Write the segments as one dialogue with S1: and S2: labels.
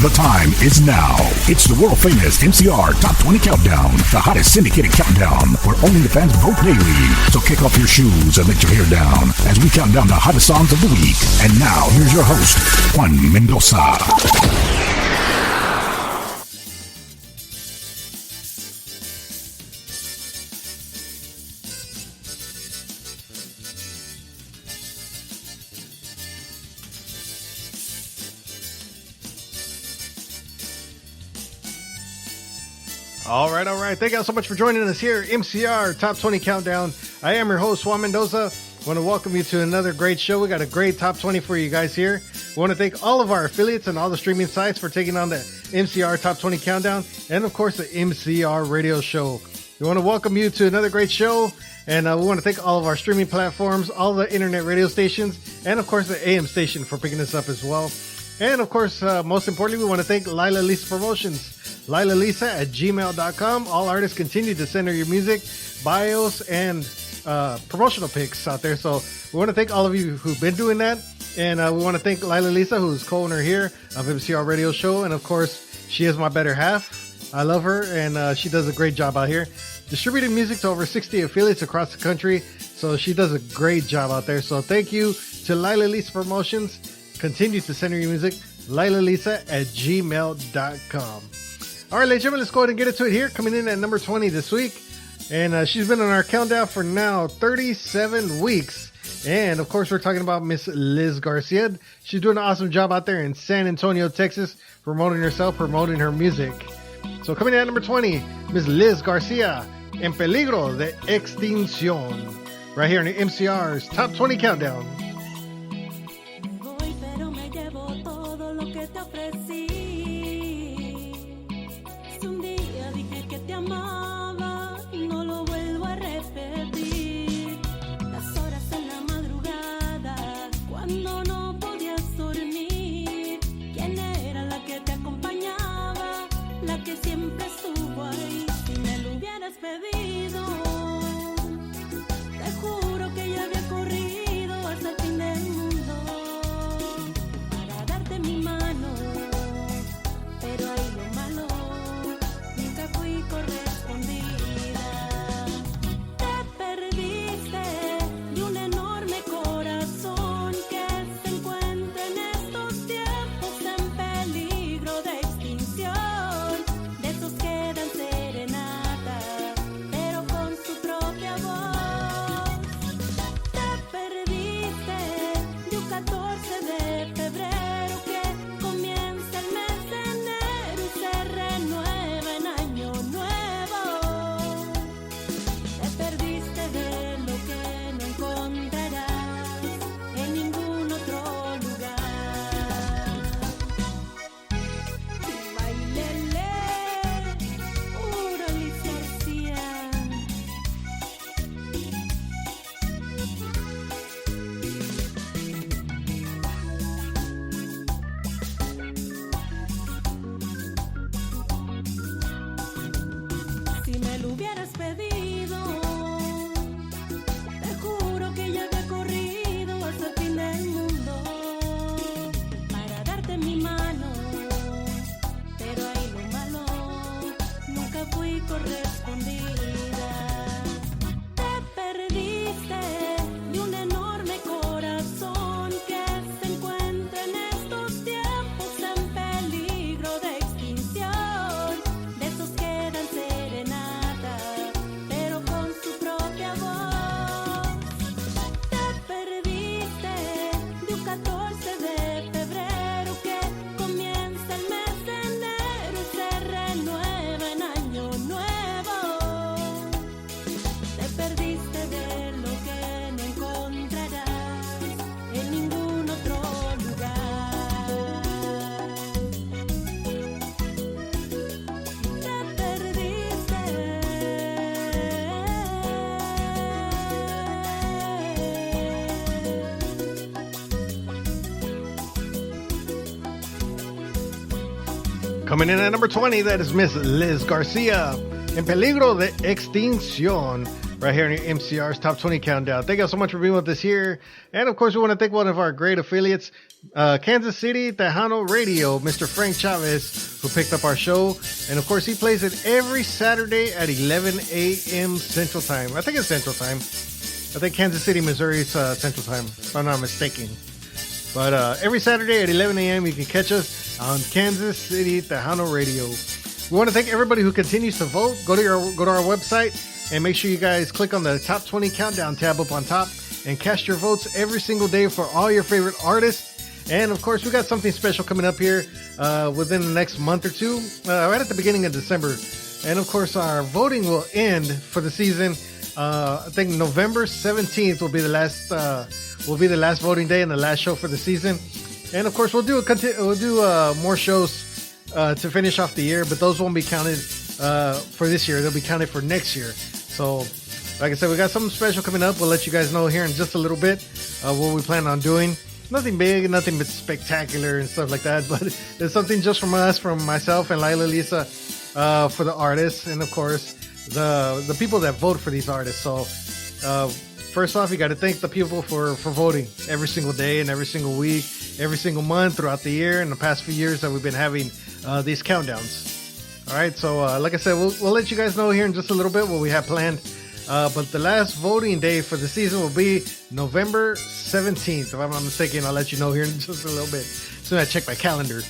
S1: The time is now. It's the world famous MCR Top 20 Countdown, the hottest syndicated countdown where only the fans vote daily. So kick off your shoes and let your hair down as we count down the hottest songs of the week. And now, here's your host, Juan Mendoza.
S2: All right. Thank you all so much for joining us here, MCR Top 20 Countdown. I am your host, Juan Mendoza. I want to welcome you to another great show. We got a great Top 20 for you guys here. We want to thank all of our affiliates and all the streaming sites for taking on the MCR Top 20 Countdown and, of course, the MCR Radio Show. We want to welcome you to another great show, and we want to thank all of our streaming platforms, all the internet radio stations, and, of course, the AM station for picking us up as well. And, of course, most importantly, we want to thank Lila Lisa Promotions. Lila Lisa at gmail.com. All artists continue to send her your music, bios, and promotional pics out there. So we want to thank all of you who've been doing that. And we want to thank Lila Lisa, who's co-owner here of MCR Radio Show. And, of course, she is my better half. I love her, and she does a great job out here. Distributing music to over 60 affiliates across the country. So she does a great job out there. So thank you to Lila Lisa Promotions. Continue to send her your music, LilaLisa at gmail.com. All right, ladies and gentlemen, let's go ahead and get into it here. Coming in at number 20 this week. And she's been on our countdown for now 37 weeks. And, of course, we're talking about Miss Liz Garcia. She's doing an awesome job out there in San Antonio, Texas, promoting herself, promoting her music. So coming in at number 20, Miss Liz Garcia, En Peligro de Extinción. Right here in the MCR's Top 20 Countdown. Coming in at number 20, that is Miss Liz Garcia, En Peligro de Extinción. right here in MCR's Top 20 Countdown. Thank you so much for being with us here. And of course, we want to thank one of our great affiliates, Kansas City Tejano Radio, Mr. Frank Chavez, who picked up our show. And of course, he plays it every Saturday at 11 a.m. Central Time. I think it's Central Time. I think Kansas City, Missouri is Central Time, if I'm not mistaken. But every Saturday at 11 a.m., you can catch us on Kansas City Tejano Radio. We want to thank everybody who continues to vote. Go to our website and make sure you guys click on the Top 20 Countdown tab up on top and cast your votes every single day for all your favorite artists. And of course, we got something special coming up here within the next month or two, right at the beginning of December. And of course, our voting will end for the season. I think November 17th will be the last voting day and the last show for the season. And of course, we'll do more shows to finish off the year, but those won't be counted for this year. They'll be counted for next year. So, like I said, we got something special coming up. We'll let you guys know here in just a little bit what we plan on doing. Nothing big, nothing but spectacular and stuff like that, but it's something just from us, from myself and Lila Lisa, for the artists, and of course the people that vote for these artists. So first off, you got to thank the people for voting every single day and every single week, every single month throughout the year and the past few years that we've been having these countdowns. All right, so like I said, we'll let you guys know here in just a little bit what we have planned. But the last voting day for the season will be November 17th. If I'm not mistaken, I'll let you know here in just a little bit. Soon I check my calendar.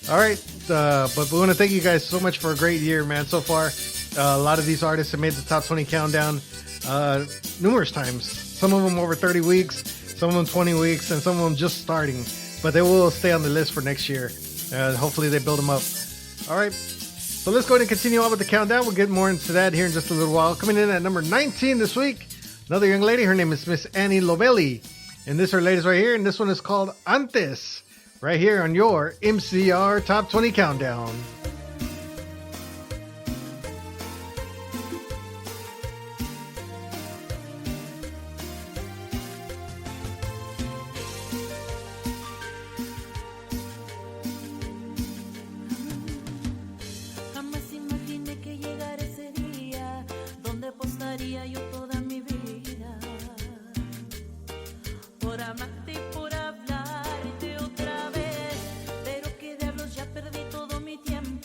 S2: All right, but we want to thank you guys so much for a great year, man, so far. A lot of these artists have made the Top 20 Countdown numerous times. Some of them over 30 weeks, some of them 20 weeks, and some of them just starting. But they will stay on the list for next year. Hopefully they build them up. All right. So let's go ahead and continue on with the countdown. We'll get more into that here in just a little while. Coming in at number 19 this week, another young lady. Her name is Miss Annie Lovelli. And this is her latest right here. And this one is called Antes, right here on your MCR Top 20 Countdown.
S3: Por amarte y por hablarte otra vez, pero que diablos, ya perdí todo mi tiempo.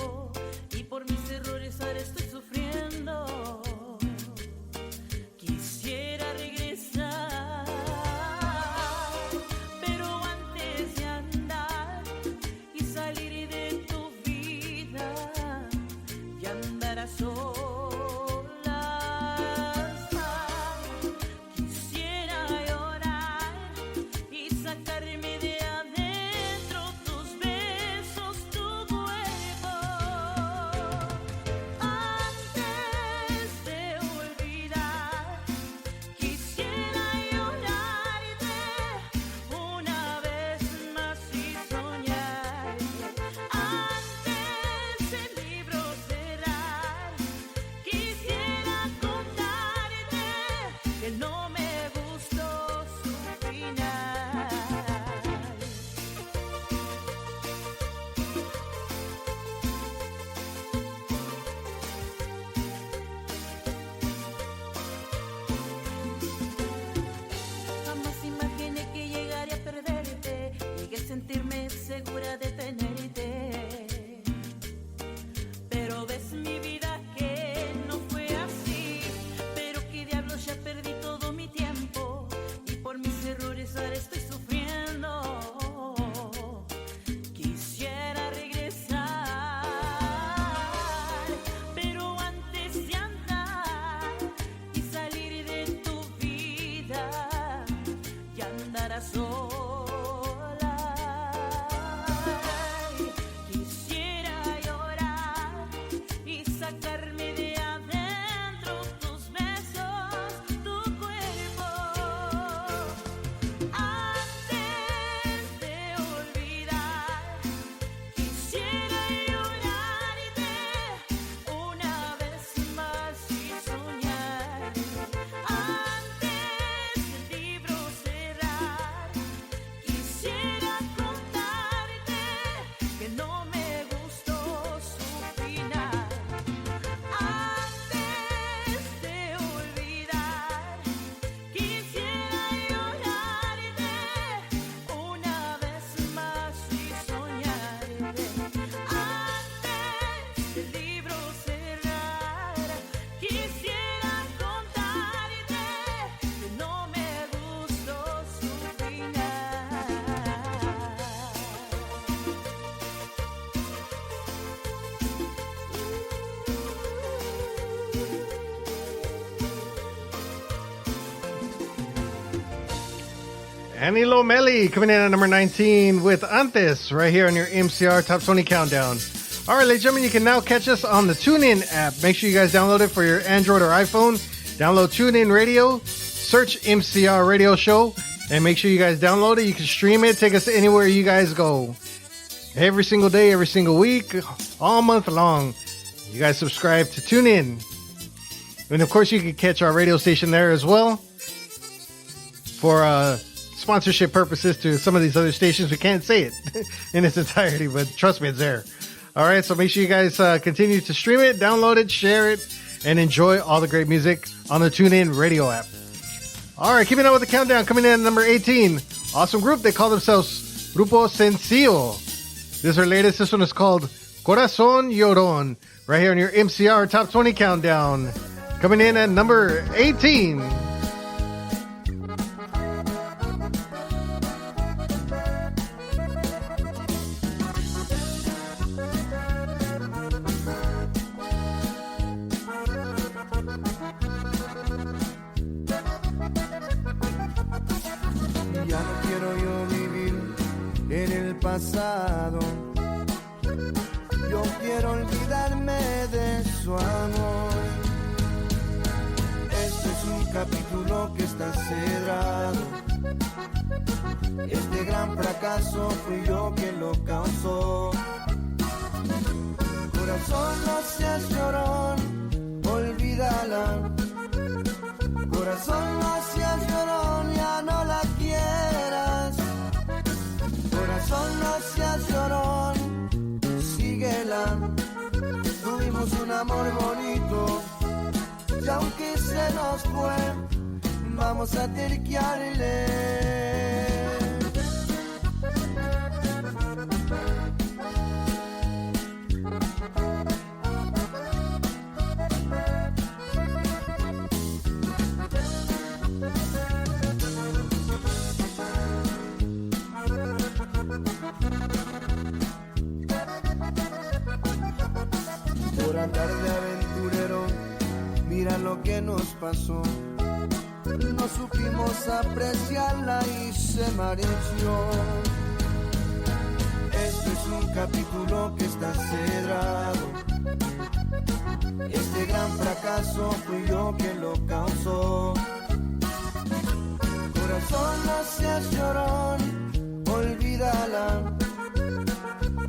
S2: Anilo Meli coming in at number 19 with Antes right here on your MCR Top 20 Countdown. All right, ladies and gentlemen, you can now catch us on the TuneIn app. Make sure you guys download it for your Android or iPhone. Download TuneIn Radio, search MCR Radio Show, and make sure you guys download it. You can stream it, take us anywhere you guys go. Every single day, every single week, all month long. You guys subscribe to TuneIn. And of course, you can catch our radio station there as well for sponsorship purposes to some of these other stations. We can't say it in its entirety, but trust me, it's there. All right, so make sure you guys continue to stream it, download it, share it, and enjoy all the great music on the TuneIn Radio app. All right, keeping up with the countdown, coming in at number 18. Awesome group. They call themselves Grupo Sencillo. This is their latest. This one is called Corazón Llorón. Right here on your MCR Top 20 Countdown. Coming in at number 18.
S3: Ya no quiero yo vivir en el pasado. Yo quiero olvidarme de su amor. Este es un capítulo que está cerrado. Este gran fracaso fui yo quien lo causó. Corazón, no seas llorón, olvídala. Corazón, no seas llorón, ya no la quieras. Corazón, no seas llorón, síguela. Tuvimos un amor bonito y aunque se nos fue, vamos a terquearle. Por andar de aventurero, mira lo que nos pasó. No supimos apreciarla y se marchó. Este es un capítulo que está cerrado. Este gran fracaso fui yo quien lo causó. Corazón, no seas llorón, olvídala.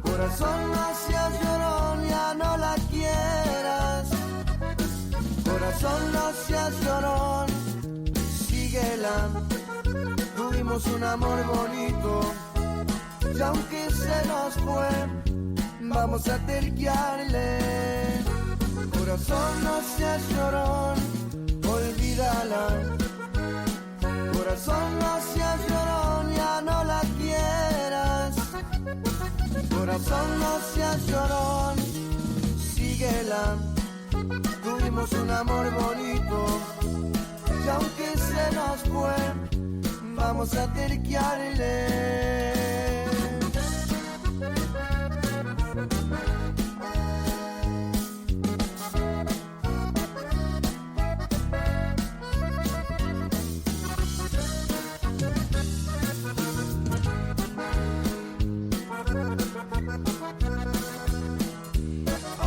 S3: Corazón, no seas llorón, ya no la quieras. Corazón, no seas llorón, síguela. Tuvimos un amor bonito y aunque se nos fue, vamos a terquearle. Corazón, no seas llorón, olvídala. Corazón, no seas llorón, ya no la quieras. Corazón, no seas llorón, síguela. Tuvimos un amor bonito y aunque se nos fue, vamos a terquearle.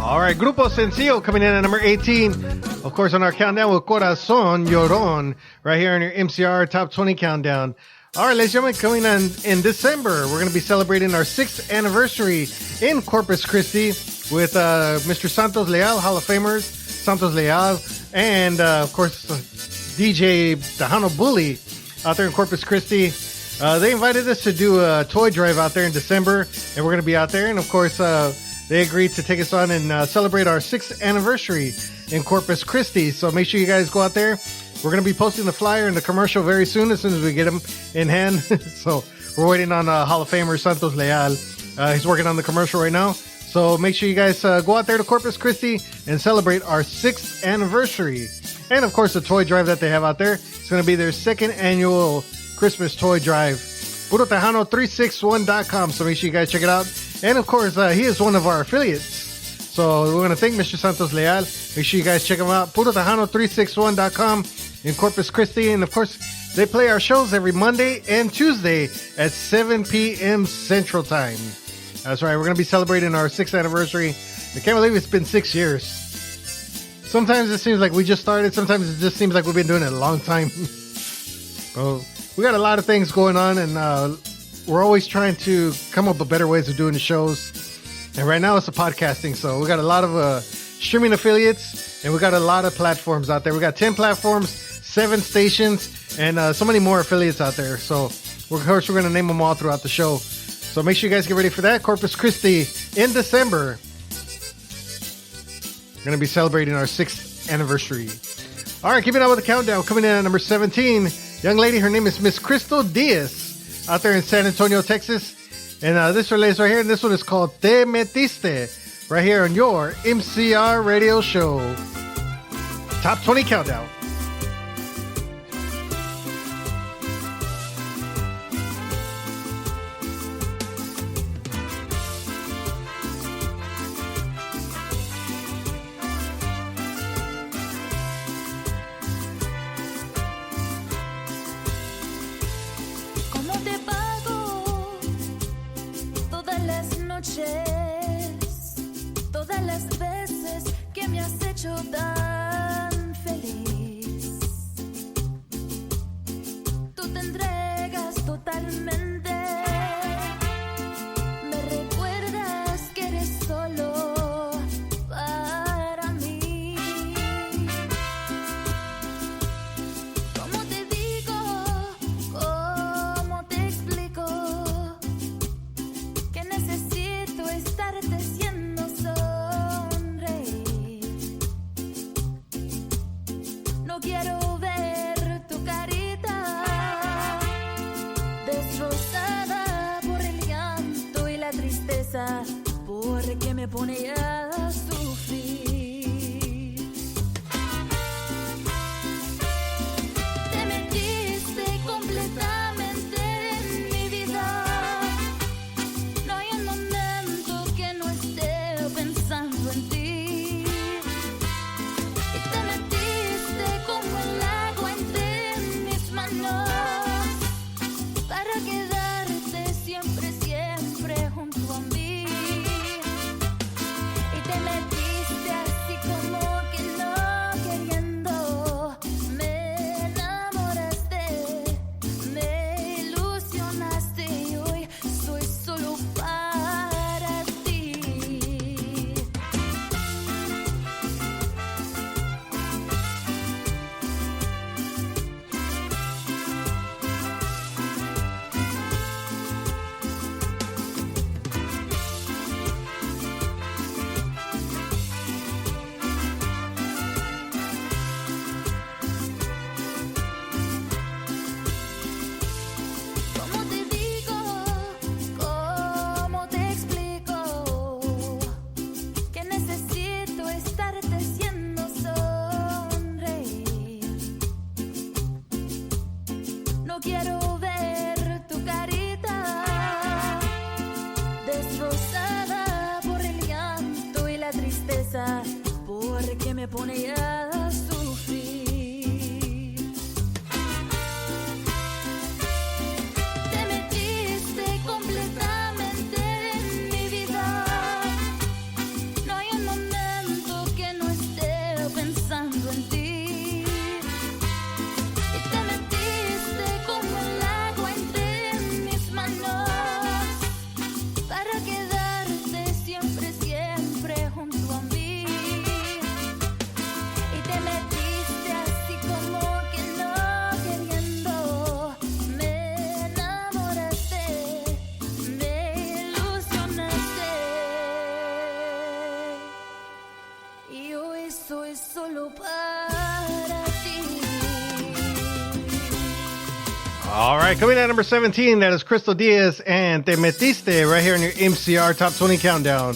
S2: All right, Grupo Sencillo coming in at number 18. Of course, on our countdown with Corazón Llorón, right here on your MCR Top 20 Countdown. All right, ladies and gentlemen, coming in December, we're going to be celebrating our 6th anniversary in Corpus Christi with Mr. Santos Leal, Hall of Famers, Santos Leal, and, of course, DJ Tejano Bully out there in Corpus Christi. They invited us to do a toy drive out there in December, and we're going to be out there. And, of course, they agreed to take us on and celebrate our 6th anniversary in Corpus Christi. So make sure you guys go out there. We're going to be posting the flyer and the commercial very soon as we get them in hand. So we're waiting on Hall of Famer Santos Leal. He's working on the commercial right now. So make sure you guys go out there to Corpus Christi and celebrate our 6th anniversary. And, of course, the toy drive that they have out there. It's going to be their 2nd annual Christmas toy drive. PuroTejano361.com. So make sure you guys check it out. And, of course, he is one of our affiliates. So we want to thank Mr. Santos Leal. Make sure you guys check him out. PuroTejano361.com in Corpus Christi. And, of course, They play our shows every Monday and Tuesday at 7 p.m. Central Time. That's right, we're going to be celebrating our 6th anniversary. I can't believe it's been 6 years. Sometimes it seems like we just started. Sometimes it just seems like we've been doing it a long time. Well, we got a lot of things going on, and we're always trying to come up with better ways of doing the shows. And right now it's the podcasting, so we got a lot of streaming affiliates, and we got a lot of platforms out there. We got 10 platforms, 7 stations, and so many more affiliates out there. So, of course, we're going to name them all throughout the show. So make sure you guys get ready for that. Corpus Christi in December. We're going to be celebrating our 6th anniversary. All right, keeping up with the countdown. Coming in at number 17, young lady, her name is Miss Crystal Diaz, out there in San Antonio, Texas. And this relays right here, and this one is called Te Metiste, right here on your MCR radio show. Top 20 countdown.
S4: Todas las veces que me has hecho tan feliz, tú te entregas totalmente, me recuerdas que eres solo para mí. ¿Cómo te digo? ¿Cómo te explico? Que necesito estarte haciendo sonreír. No quiero ver tu carita destrozada por el llanto y la tristeza, porque me pone a sufrir. Te metiste completamente en mi vida. No hay un momento que no esté pensando en ti. Y te metiste como el agua entre mis manos, para quedarte siempre, siempre junto a mí. Y te metiste así como que no queriendo. Me enamoraste, me ilusionaste y hoy soy solo para ti. ¿Cómo te digo? ¿Cómo te explico? Que necesito estarte haciendo sonreír. No quiero ver tu carita destrozada por el llanto y la tristeza, porque me pone a sufrir. Te metiste completamente en mi vida. No hay un momento que no esté pensando en ti. Y te metiste como el agua entre mis manos, para quedarte siempre, siempre junto a mí. Y te metiste así como que no queriendo. Me enamoraste, me ilusionaste y hoy soy solo para ti.
S2: All right, coming in at number 17, that is Crystal Diaz and Te Metiste, right here in your MCR Top 20 Countdown.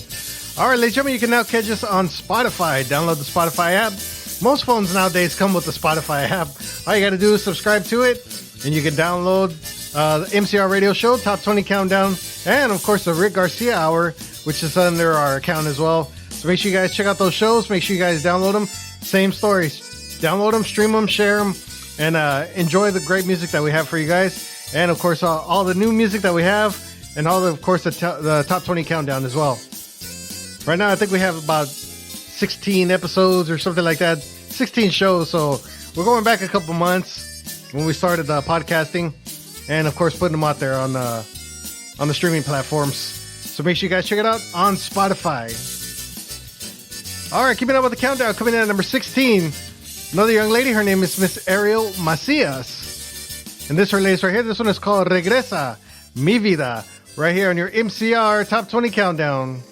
S2: All right, ladies and gentlemen, you can now catch us on Spotify. Download the Spotify app. Most phones nowadays come with the Spotify app. All you got to do is subscribe to it, and you can download the MCR Radio Show, Top 20 Countdown, and, of course, the Rick Garcia Hour, which is under our account as well. So make sure you guys check out those shows. Make sure you guys download them. Same stories. Download them, stream them, share them, and enjoy the great music that we have for you guys. And of course, all the new music that we have, and of course, the top 20 countdown as well. Right now, I think we have about 16 episodes or something like that, 16 shows. So we're going back a couple months when we started podcasting, and of course, putting them out there on the streaming platforms. So make sure you guys check it out on Spotify. All right, keeping up with the countdown, coming in at number 16. Another young lady, her name is Miss Ariel Macias. And this her latest right here. This one is called Regresa, Mi Vida, right here on your MCR Top 20 Countdown.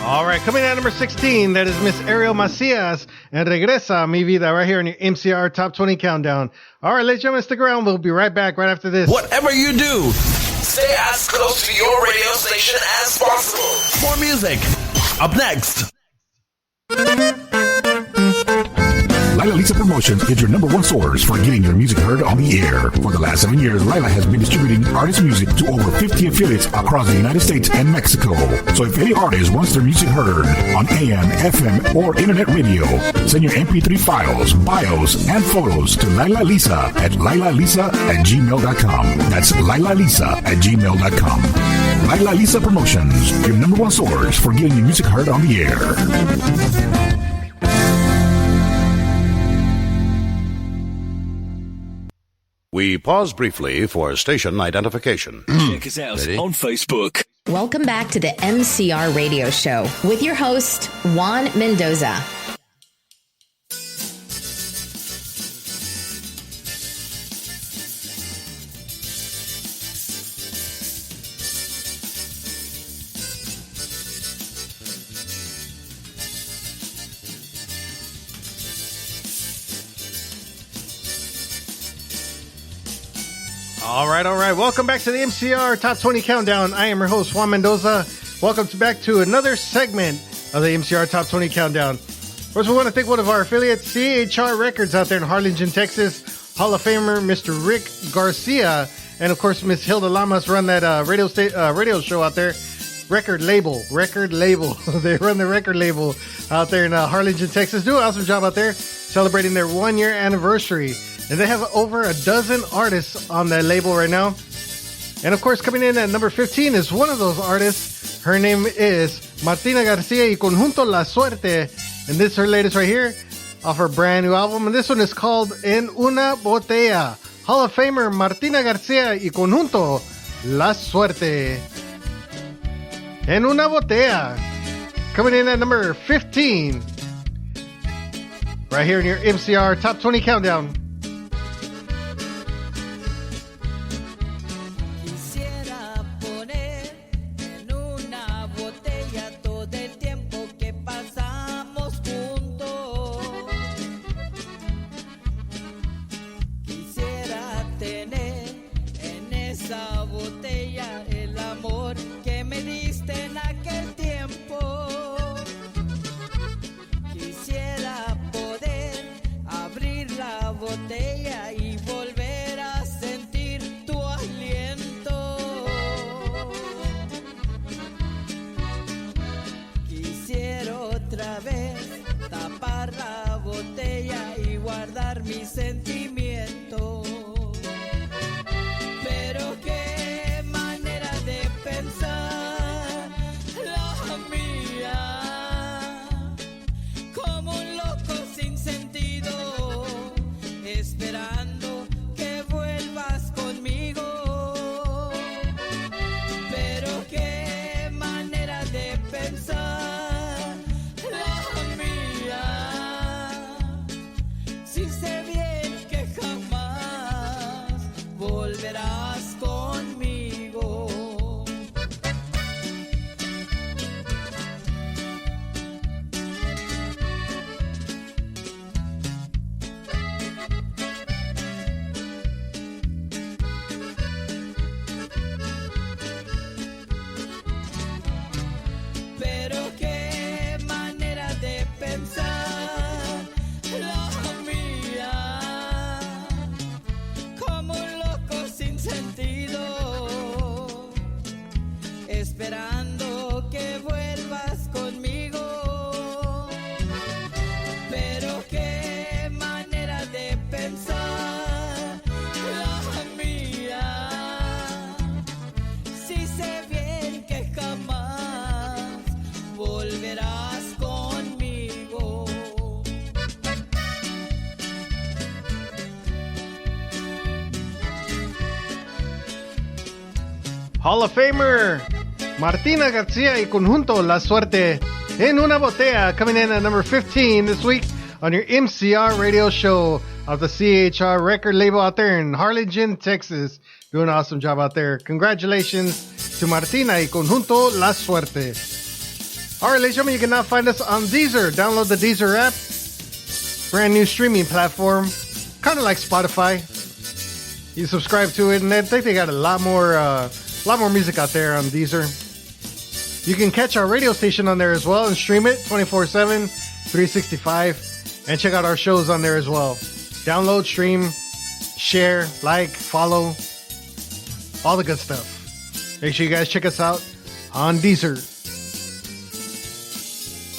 S2: All right, coming in at number 16, that is Miss Ariel Macias and Regresa, Mi Vida, right here on your MCR Top 20 Countdown. All right, ladies and gentlemen, stick around. We'll be right back right after this.
S5: Whatever you do, stay as close to your radio station as possible. More music. Up next.
S1: Lila Lisa Promotions is your number one source for getting your music heard on the air. For the last 7 years, Lila has been distributing artist music to over 50 affiliates across the United States and Mexico. So if any artist wants their music heard on AM, FM, or internet radio, send your MP3 files, bios, and photos to Lila Lisa at lilalisa@gmail.com. That's lilalisa@gmail.com. Lila Lisa Promotions, your number one source for getting your music heard on the air.
S6: We pause briefly for station identification.
S5: Check us out on Facebook.
S7: Welcome back to the MCR Radio Show with your host, Juan Mendoza.
S2: All right. Welcome back to the MCR Top 20 Countdown. I am your host, Juan Mendoza. Welcome back to another segment of the MCR Top 20 Countdown. First, we want to thank one of our affiliates, CHR Records, out there in Harlingen, Texas. Hall of Famer, Mr. Rick Garcia, and of course, Miss Hilda Lamas run that radio show out there. Record label. They run the record label out there in Harlingen, Texas. Do an awesome job out there, celebrating their 1-year anniversary. And they have over a dozen artists on that label right now. And of course, coming in at number 15 is one of those artists. Her name is Martina Garcia y Conjunto La Suerte. And this is her latest right here off her brand new album. And this one is called En Una Botella. Hall of Famer Martina Garcia y Conjunto La Suerte. En Una Botella. Coming in at number 15. Right here in your MCR Top 20 Countdown.
S8: Y volver a sentir tu aliento. Quisiera otra vez tapar la botella y guardar mis sentimientos. Pero qué manera de pensar la mía, como un loco sin sentido, esperando que vuelvas conmigo. Pero qué manera de pensar la mía, si sé bien que jamás volverás conmigo. Pero qué manera de pensar la mía, como un loco sin sentido, esperando que vuelvas conmigo. Pero qué manera de pensar la mía, si sé bien que jamás volverás conmigo.
S2: Hall of Famer Martina Garcia y Conjunto La Suerte. En Una Botella, coming in at number 15 this week on your MCR radio show of the CHR record label out there in Harlingen, Texas. Doing an awesome job out there. Congratulations to Martina y Conjunto La Suerte. All right, ladies and gentlemen, you can now find us on Deezer. Download the Deezer app. Brand new streaming platform. Kind of like Spotify. You subscribe to it, and I think they got a lot more music out there on Deezer. You can catch our radio station on there as well and stream it 24/7, 365, and check out our shows on there as well. Download, stream, share, like, follow, all the good stuff. Make sure you guys check us out on Deezer.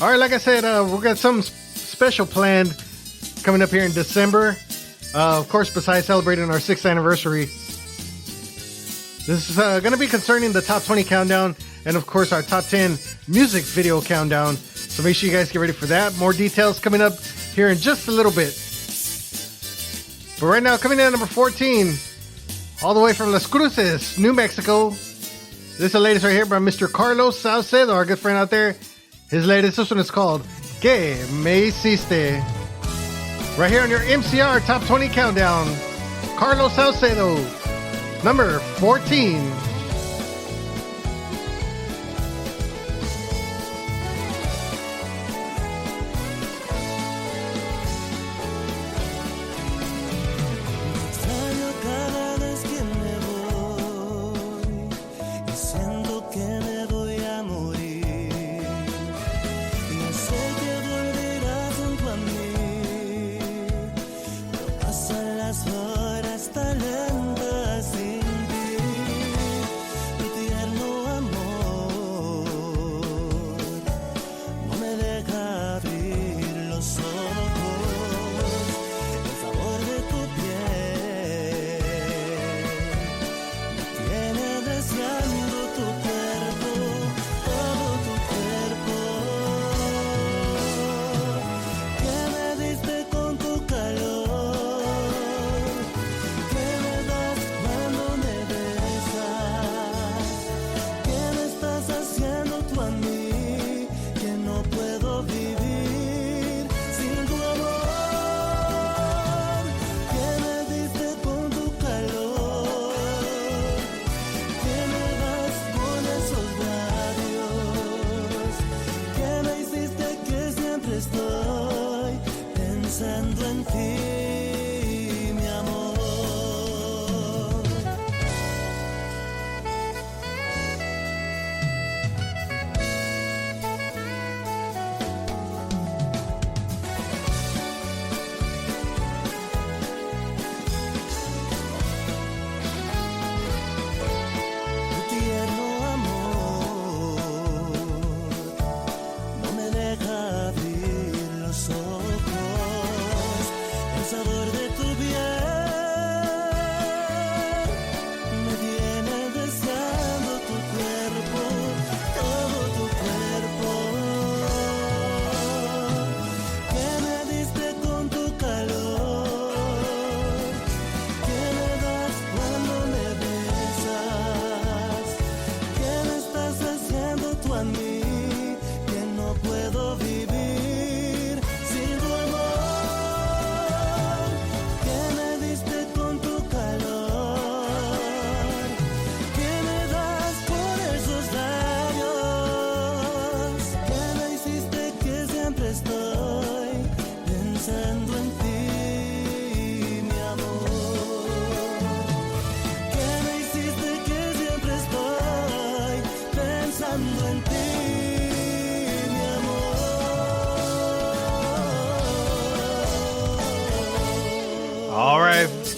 S2: All right, like I said, we've got something special planned coming up here in December. Of course, besides celebrating our 6th anniversary, this is going to be concerning the Top 20 Countdown and, of course, our Top 10 Music Video Countdown. So make sure you guys get ready for that. More details coming up here in just a little bit. But right now, coming in at number 14, all the way from Las Cruces, New Mexico. This is the latest right here by Mr. Carlos Salcedo, our good friend out there. His latest, this one is called Que Me Hiciste. Right here on your MCR Top 20 Countdown, Carlos Salcedo, number 14.
S3: Extraño cada vez que me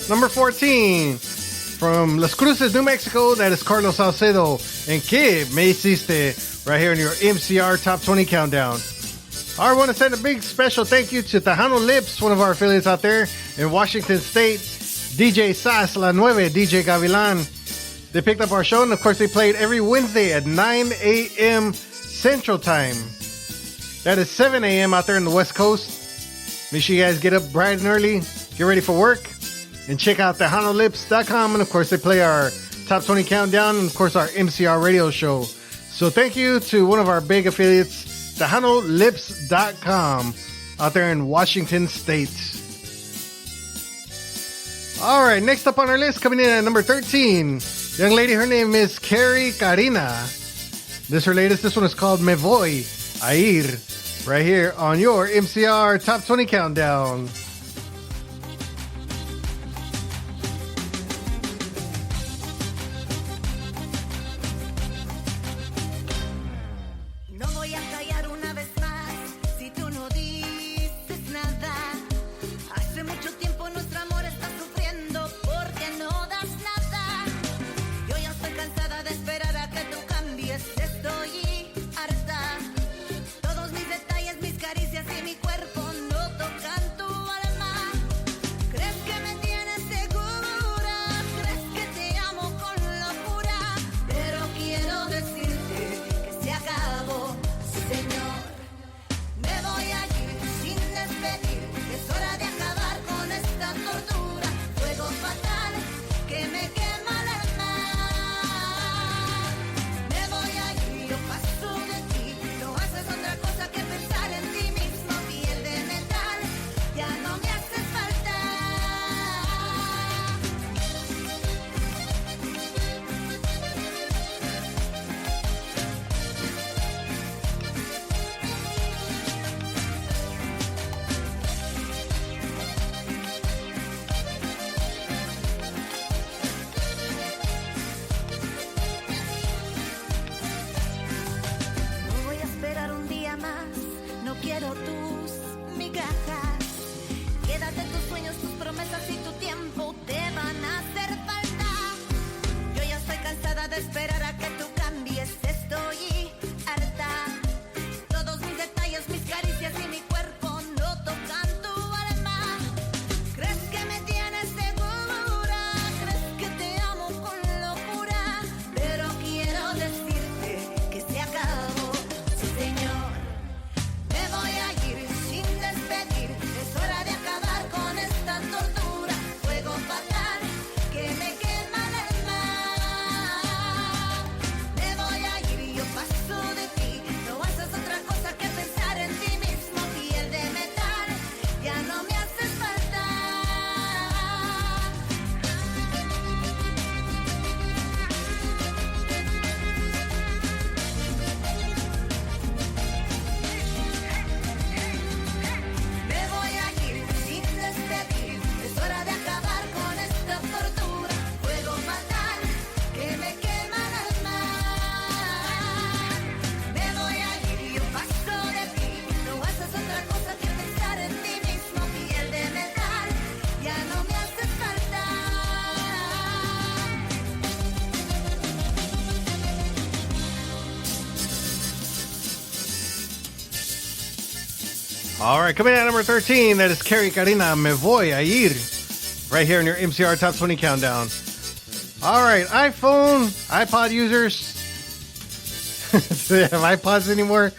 S2: Number 14, from Las Cruces, New Mexico, that is Carlos Salcedo and Que Maciste, right here in your MCR Top 20 Countdown. I want to send a big special thank you to Tejano Lips, one of our affiliates out there in Washington State, DJ Sas La Nueve, DJ Gavilan. They picked up our show, and of course they played every Wednesday at 9 a.m. Central Time. That is 7 a.m. out there in the West Coast. Make sure you guys get up bright and early, get ready for work, and check out TejanoLips.com. And of course they play our Top 20 Countdown and of course our MCR radio show. So thank you to one of our big affiliates, TejanoLips.com, out there in Washington State. All right, next up on our list, coming in at number 13, young lady, her name is Kerri Karina. This is her latest. This one is called Me Voy a Ir, right here on your MCR Top 20 Countdown.
S4: No voy a callar una vez más si tú no dices nada. Hace mucho tiempo nuestro amor está sufriendo porque no das nada. Yo ya estoy cansada de esperar a que tú cambies. Estoy harta. Todos mis detalles, mis caricias y mi cuerpo no tocan tu alma. ¿Crees que me tienes segura? ¿Crees que te amo con locura? Pero quiero decirte que se acabó, Señor. Me voy a ir sin despedir. Es hora de acabar con esta tortura. Fuego fatal que me quema el alma. Me voy a ir, yo paso de ti. No haces otra cosa que pensar en ti mismo. Piel de metal, ya no me haces falta. No voy a esperar un día más, no quiero tus migajas. Quédate tus sueños, tus promesas y tu tiempo te van a hacer falta. Yo ya estoy cansada de esperar a que tú cambies, estoy harta. Todos mis detalles, mis caricias y mi cuerpo no tocan tu alma. ¿Crees que me tienes segura? ¿Crees que te amo con locura? Pero quiero decirte que se acabó, sí, Señor. Me voy a ir sin despedir. Es hora de acabar con esta tortura. Fuego fatal que me quema el alma. Me voy a ir, yo paso de ti. No haces otra cosa que pensar en ti mismo. Piel de metal, ya no me haces falta. Me voy a ir sin despedir. Es hora de acabar con esta tortura. Fuego fatal que me quema el alma. Me voy a ir, yo paso de ti. No haces otra cosa que pensar en ti mismo. Piel de metal, ya no me haces falta.
S2: All right, coming in at number 13, that is Kerri Karina, Me Voy a Ir, right here in your MCR Top 20 Countdown. All right, iPhone, iPod users. Do they have iPods anymore?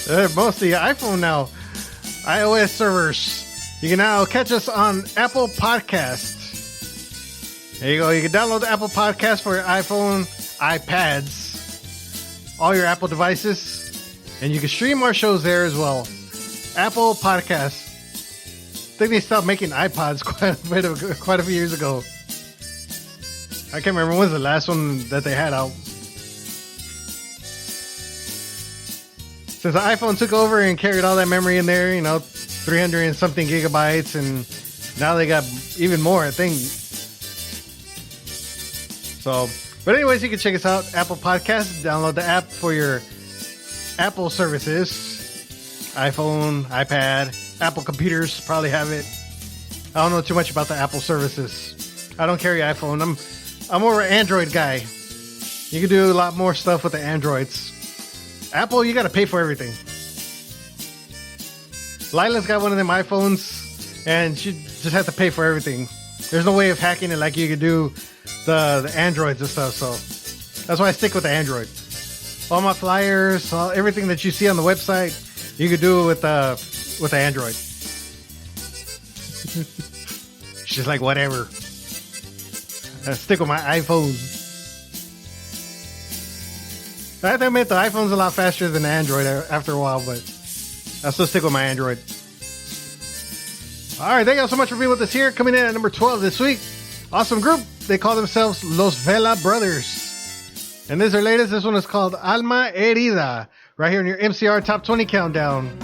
S2: They're mostly iPhone now. iOS servers. You can now catch us on Apple Podcast. There you go. You can download the Apple Podcast for your iPhone, iPads, all your Apple devices, and you can stream our shows there as well. Apple Podcast. I think they stopped making iPods quite a few years ago. I can't remember when was the last one that they had out. Since the iPhone took over and carried all that memory in there, 300 and something gigabytes, and now they got even more, I think. So, but anyways, you can check us out, Apple Podcasts. Download the app for your Apple services. iPhone, iPad, Apple computers probably have it. I don't know too much about the Apple services. I don't carry iPhone. I'm more an Android guy. You can do a lot more stuff with the Androids. Apple, you got to pay for everything. Lila's got one of them iPhones, and she just has to pay for everything. There's no way of hacking it like you could do the Androids and stuff. So that's why I stick with the Android. All my flyers, everything that you see on the website, you could do it with the Android. She's like, whatever. I stick with my iPhone. I have to admit, the iPhone's a lot faster than Android after a while, but I still stick with my Android. All right, thank you all so much for being with us here. Coming in at number 12 this week. Awesome group. They call themselves Los Vela Brothers. And this is their latest. This one is called Alma Herida. Right here in your MCR Top 20 Countdown.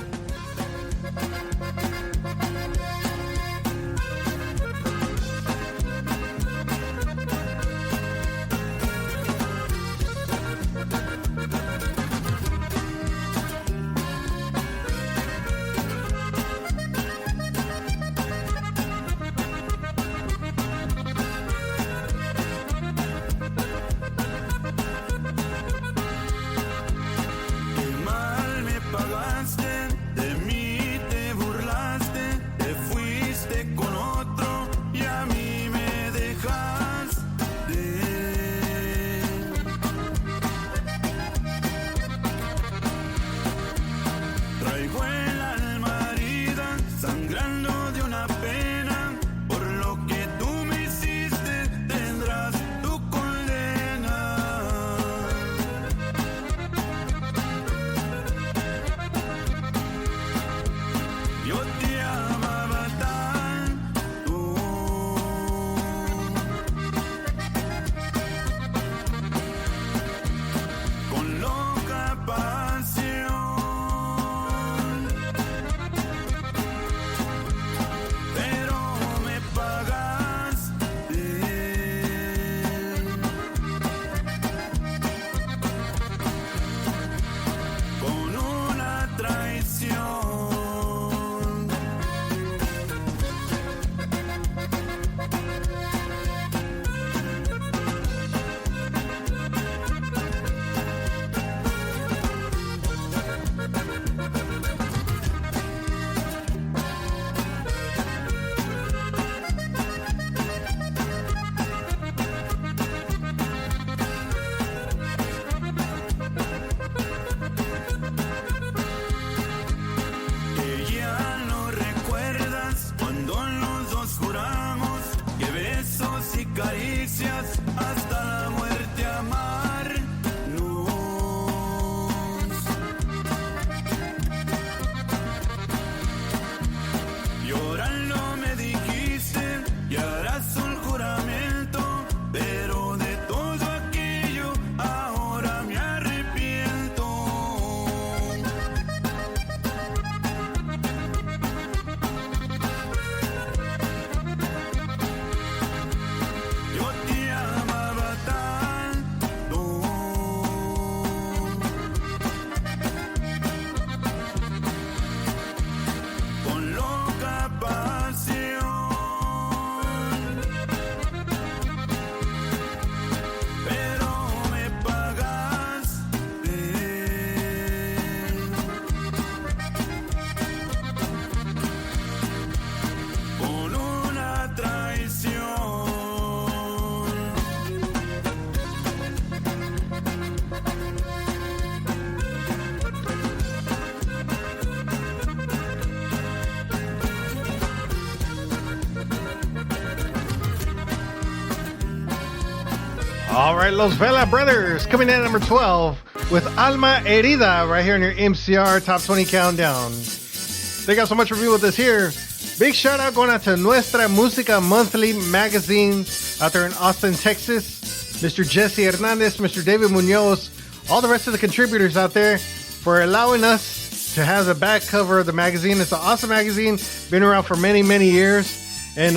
S2: All right, Los Vela Brothers coming in at number 12 with Alma Herida right here in your MCR Top 20 Countdown. Thank you so much for being with us here. Big shout out going out to Nuestra Música Monthly Magazine out there in Austin, Texas. Mr. Jesse Hernandez, Mr. David Munoz, all the rest of the contributors out there for allowing us to have the back cover of the magazine. It's an awesome magazine, been around for many, many years. And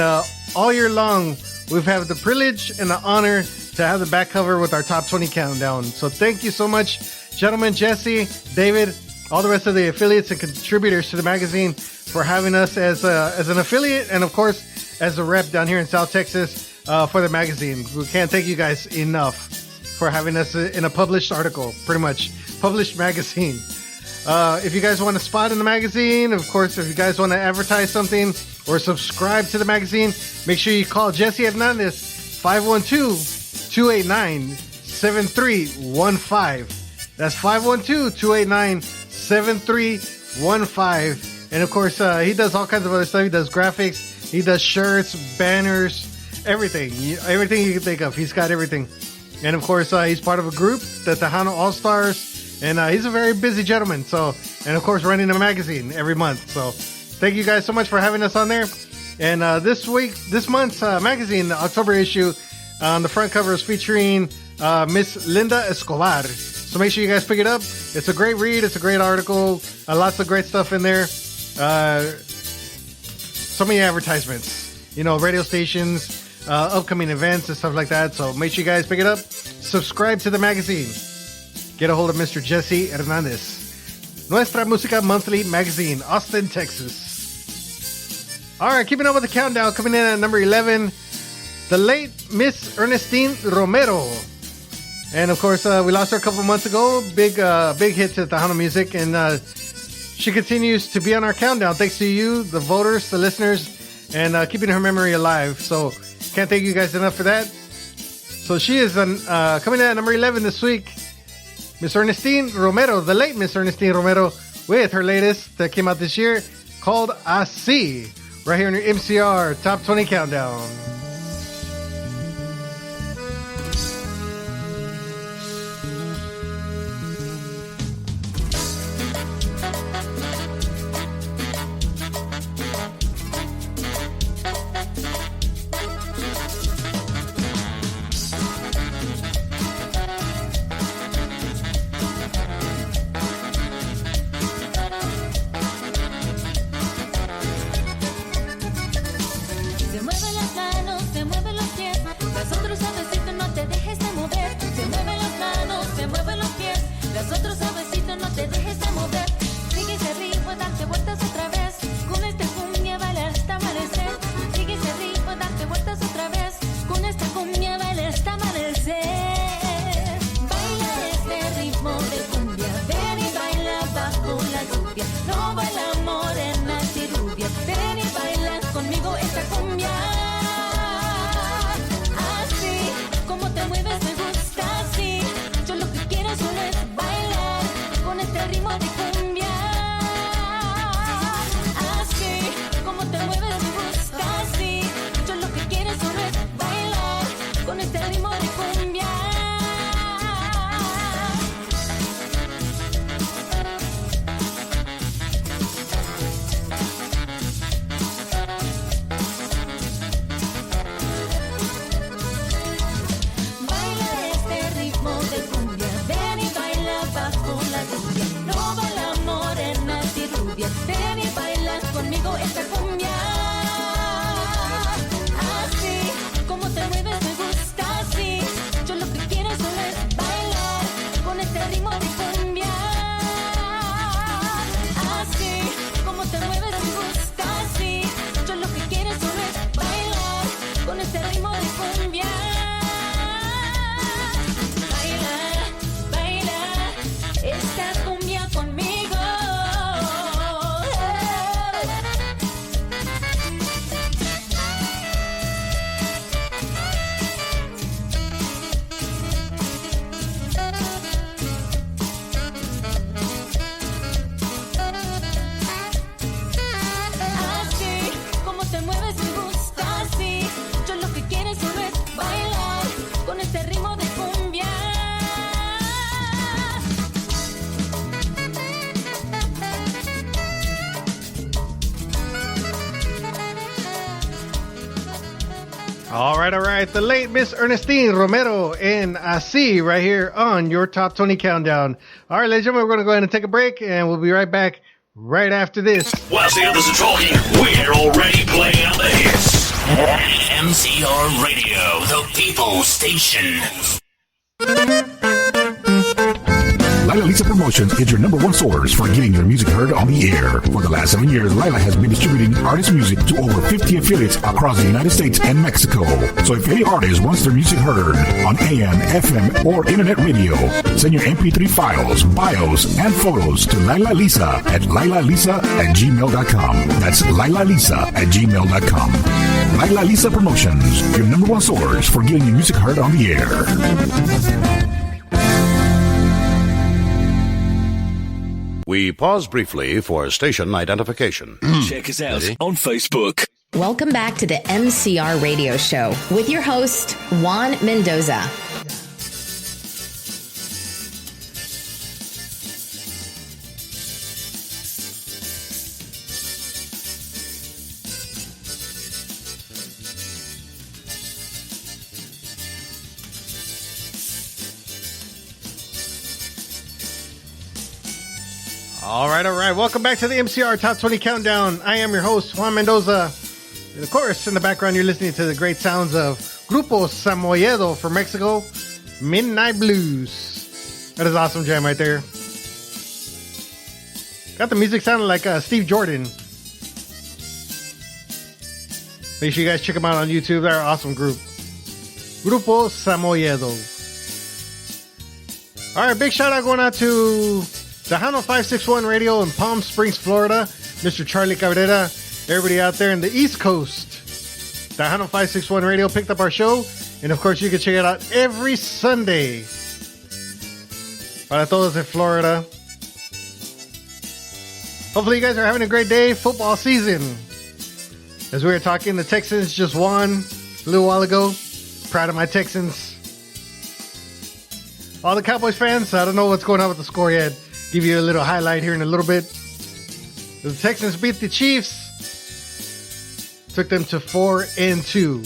S2: all year long, we've had the privilege and the honor to have the back cover with our Top 20 Countdown. So thank you so much, gentlemen, Jesse, David, all the rest of the affiliates and contributors to the magazine for having us as an affiliate and, of course, as a rep down here in South Texas. for the magazine. We can't thank you guys enough for having us in a published article, pretty much published magazine. If you guys want to spot in the magazine, of course, if you guys want to advertise something or subscribe to the magazine, make sure you call Jesse Hernandez 512-289-7315. That's 512-289-7315. And of course, he does all kinds of other stuff. He does graphics, he does shirts, banners, everything you can think of. He's got everything. And of course, he's part of a group, the Tejano All-Stars. And he's a very busy gentleman. So, and of course, running a magazine every month. So, thank you guys so much for having us on there. And this month's magazine, the October issue, on the front cover is featuring Miss Linda Escobar. So make sure you guys pick it up. It's a great read. It's a great article. Lots of great stuff in there. So many advertisements, radio stations, upcoming events and stuff like that. So make sure you guys pick it up. Subscribe to the magazine. Get a hold of Mr. Jesse Hernandez. Nuestra Música Monthly Magazine, Austin, Texas. All right, keeping up with the countdown. Coming in at number 11, the late Miss Ernestine Romero. And of course, we lost her a couple months ago. Big hit to Tejano music. And she continues to be on our countdown thanks to you, the voters, the listeners, and keeping her memory alive. So can't thank you guys enough for that. So she is coming in at number 11 this week. Miss Ernestine Romero, the late Miss Ernestine Romero, with her latest that came out this year called Así, right here in your MCR Top 20 Countdown. All right. The late Miss Ernestine Romero and Así right here on your Top 20 Countdown. All right, ladies and gentlemen, we're going to go ahead and take a break, and we'll be right back right after this.
S5: Whilst the others are talking, we're already playing out the hits. MCR Radio, the People Station.
S1: Lila Lisa Promotions is your number one source for getting your music heard on the air. For the last 7 years, Lila has been distributing artist music to over 50 affiliates across the United States and Mexico. So if any artist wants their music heard on AM, FM, or internet radio, send your MP3 files, bios, and photos to Lila Lisa at lilalisa@gmail.com. That's lilalisa@gmail.com. Lila Lisa Promotions, your number one source for getting your music heard on the air.
S6: We pause briefly for station identification.
S5: Check us out on Facebook.
S7: Welcome back to the MCR Radio Show with your host, Juan Mendoza.
S2: All right. Welcome back to the MCR Top 20 Countdown. I am your host, Juan Mendoza. And of course, in the background, you're listening to the great sounds of Grupo Samoyedo from Mexico, Midnight Blues. That is awesome jam right there. Got the music sounding like Steve Jordan. Make sure you guys check them out on YouTube. They're an awesome group. Grupo Samoyedo. All right, big shout out going out to Tejano 561 Radio in Palm Springs, Florida. Mr. Charlie Cabrera. Everybody out there in the East Coast. Tejano 561 Radio picked up our show. And of course, you can check it out every Sunday. Para todos in Florida. Hopefully you guys are having a great day. Football season. As we were talking, the Texans just won a little while ago. Proud of my Texans. All the Cowboys fans, I don't know what's going on with the score yet. Give you a little highlight here in a little bit. The Texans beat the Chiefs. Took them to 4-2.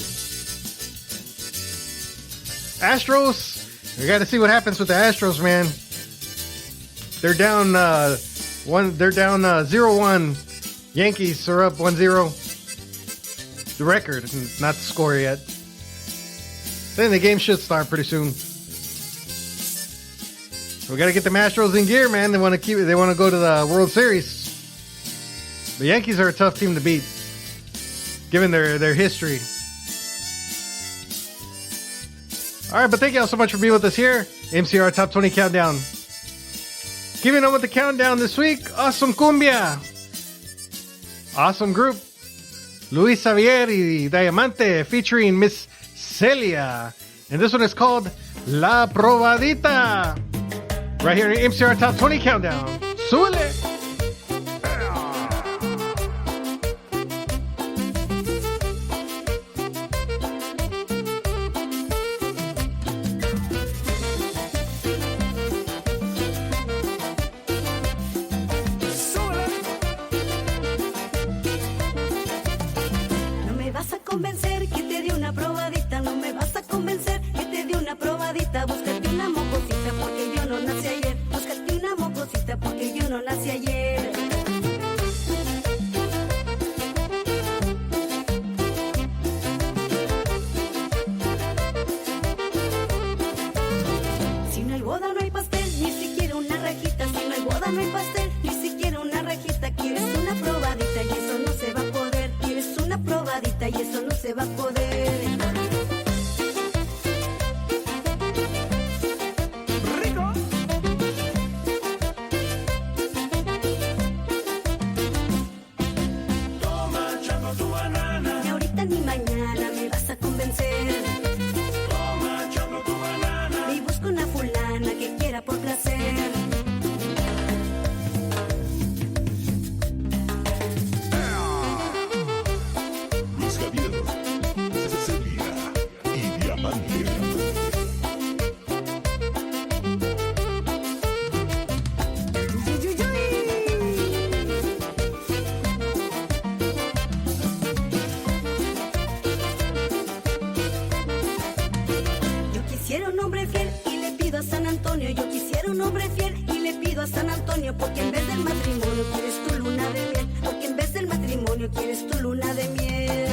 S2: Astros, we got to see what happens with the Astros, man. They're down 0-1. Yankees are up 1-0. The record, not the score yet. Then the game should start pretty soon. We got to get the Astros in gear, man. They want to go to the World Series. The Yankees are a tough team to beat, given their history. All right, but thank you all so much for being with us here. MCR Top 20 Countdown. Keeping on with the countdown this week, Awesome Cumbia. Awesome group. Luis Xavier y Diamante featuring Miss Celia. And this one is called La Probadita. Right here in MCR Top 20 Countdown. Súbele.
S4: No me vas a convencer que te dé una probadita. No me vas a convencer que te dé una probadita. Búscate una mocosita porque yo no nací ayer. Búscate una mocosita porque yo no nací ayer. Si no hay boda no hay pastel, ni siquiera una rajita. Si no hay boda no hay pastel, ni siquiera una rajita. Quieres una probadita y eso no se va a poder. Quieres una probadita y eso no se va a poder. Ni ahorita ni mañana me vas a convencer. Y busco una fulana que quiera por placer.
S1: Luis Javier, Celia y Diamante.
S4: Yo quisiera un hombre fiel y le pido a San Antonio. Yo quisiera un hombre fiel y le pido a San Antonio. Porque en vez del matrimonio quieres tu luna de miel. Porque en vez del matrimonio quieres tu luna de miel.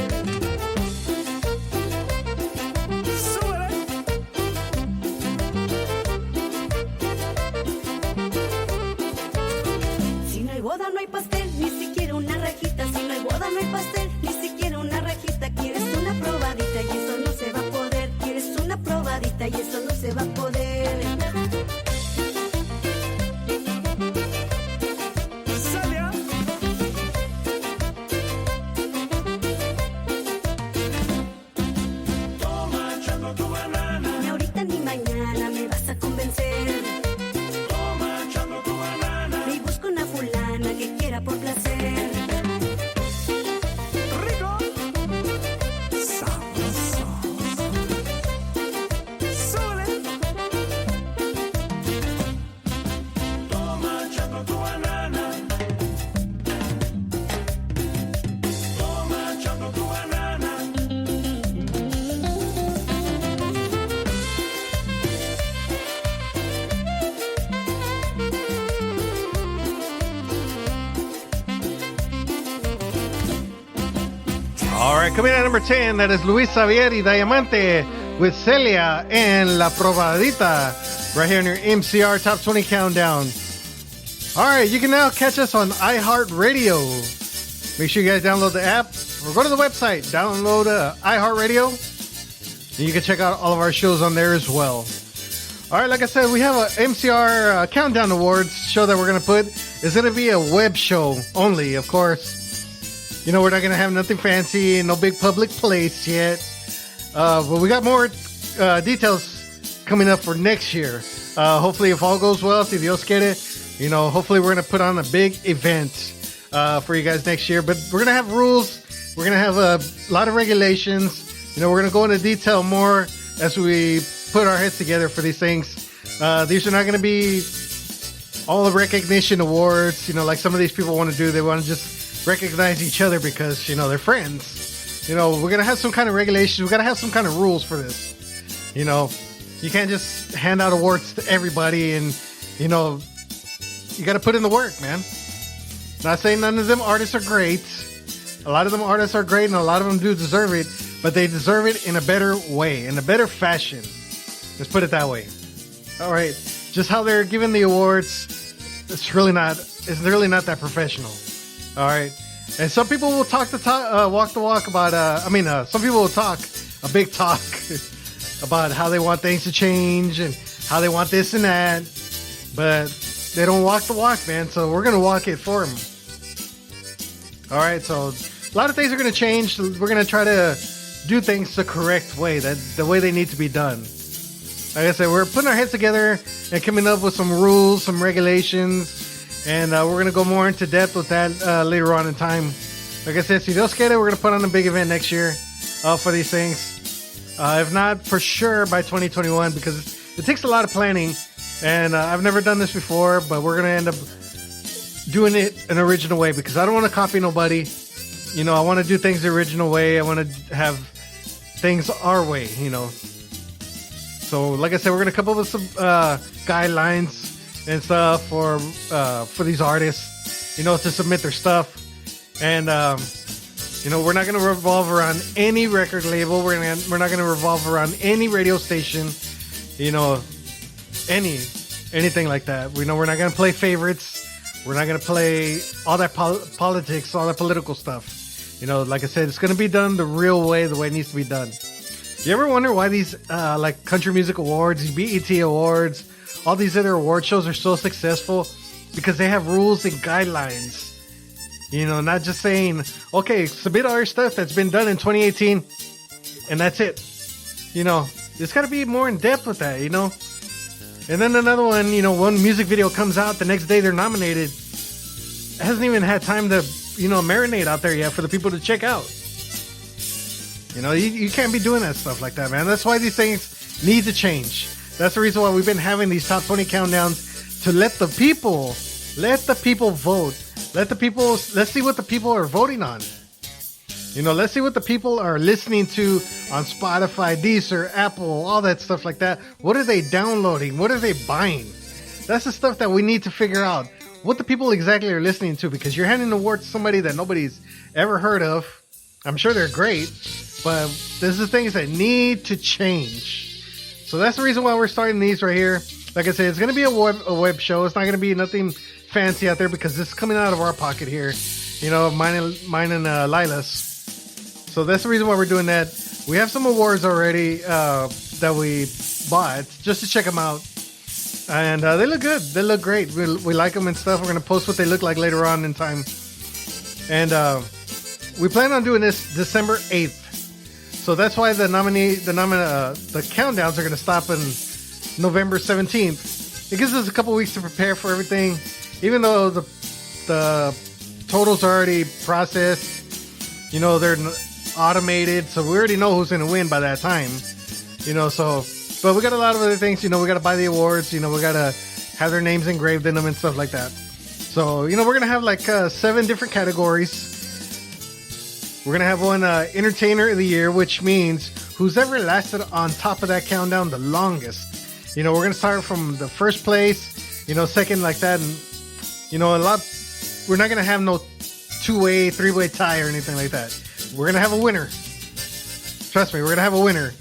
S9: se va a poder. Ni ahorita ni mañana me vas a convencer. Me busco una fulana que quiera por placer.
S3: Rico. Súbele. Toma chato tu banana. Toma chato tu banana.
S2: All right, coming in at number 10, that is Luis Xavier y Diamante with Celia and La Probadita right here in your MCR Top 20 Countdown. All right, you can now catch us on iHeartRadio. Make sure you guys download the app or go to the website, download iHeartRadio, and you can check out all of our shows on there as well. All right, like I said, we have a MCR Countdown Awards show that we're going to put. It's going to be a web show only, of course. You know, we're not going to have nothing fancy, no big public place yet. But we got more details coming up for next year. Hopefully, if all goes well, si Dios quiere, you know, hopefully we're going to put on a big event for you guys next year. But we're going to have rules. We're going to have a lot of regulations. You know, we're going to go into detail more as we put our heads together for these things. These are not going to be all the recognition awards, you know, like some of these people want to do. They want to just recognize each other because, you know, they're friends. You know, we're going to have some kind of regulations. We've got to have some kind of rules for this. You know, you can't just hand out awards to everybody and, you know, you got to put in the work, man. Not saying none of them artists are great. A lot of them artists are great and a lot of them do deserve it, but they deserve it in a better way, in a better fashion. Let's put it that way. All right. Just how they're giving the awards, it's really not that professional. All right. And some people will walk the walk about, some people will talk a big talk about how they want things to change and how they want this and that, but they don't walk the walk, man. So we're going to walk it for them. All right. So a lot of things are going to change. We're going to try to do things the correct way, the way they need to be done. Like I said, we're putting our heads together and coming up with some rules, some regulations. And we're going to go more into depth with that later on in time. Like I said, si Dios quiere, we're going to put on a big event next year for these things. If not, for sure, by 2021, because it takes a lot of planning. And I've never done this before, but we're going to end up doing it an original way because I don't want to copy nobody. You know, I want to do things the original way. I want to have things our way, you know. So, like I said, we're going to come up with some guidelines and stuff for these artists, you know, to submit their stuff. And, you know, we're not going to revolve around any record label. We're not going to revolve around any radio station, you know, anything like that. We know we're not going to play favorites. We're not going to play all that politics, all that political stuff. You know, like I said, it's going to be done the real way, the way it needs to be done. You ever wonder why these, like country music awards, these BET awards, all these other award shows are so successful? Because they have rules and guidelines. You know, not just saying, okay, submit all your stuff that's been done in 2018 and that's it. You know, it's got to be more in depth with that, you know. And then another one, you know, one music video comes out, the next day they're nominated. It hasn't even had time to, you know, marinate out there yet for the people to check out. You know, you can't be doing that stuff like that, man. That's why these things need to change. That's the reason why we've been having these top 20 countdowns, to let the people vote. Let's see what the people are voting on. You know, let's see what the people are listening to on Spotify, Deezer, Apple, all that stuff like that. What are they downloading? What are they buying? That's the stuff that we need to figure out. What the people exactly are listening to, because you're handing an award to somebody that nobody's ever heard of. I'm sure they're great, but this is things that need to change. So that's the reason why we're starting these right here. Like I said, it's going to be a web show. It's not going to be nothing fancy out there because this is coming out of our pocket here. You know, mine and Lila's. So that's the reason why we're doing that. We have some awards already that we bought just to check them out. And they look good. They look great. We like them and stuff. We're going to post what they look like later on in time. And we plan on doing this December 8th. So that's why the countdowns are going to stop in November 17th. It gives us a couple weeks to prepare for everything. Even though the totals are already processed, they're automated. So we already know who's going to win by that time. But we got a lot of other things. We got to buy the awards. We got to have their names engraved in them and stuff like that. So, we're going to have like 7 different categories. We're going to have one Entertainer of the Year, which means who's ever lasted on top of that countdown the longest. We're going to start from the first place, second like that. And, we're not going to have no 2-way, 3-way tie or anything like that. We're going to have a winner. Trust me, we're going to have a winner.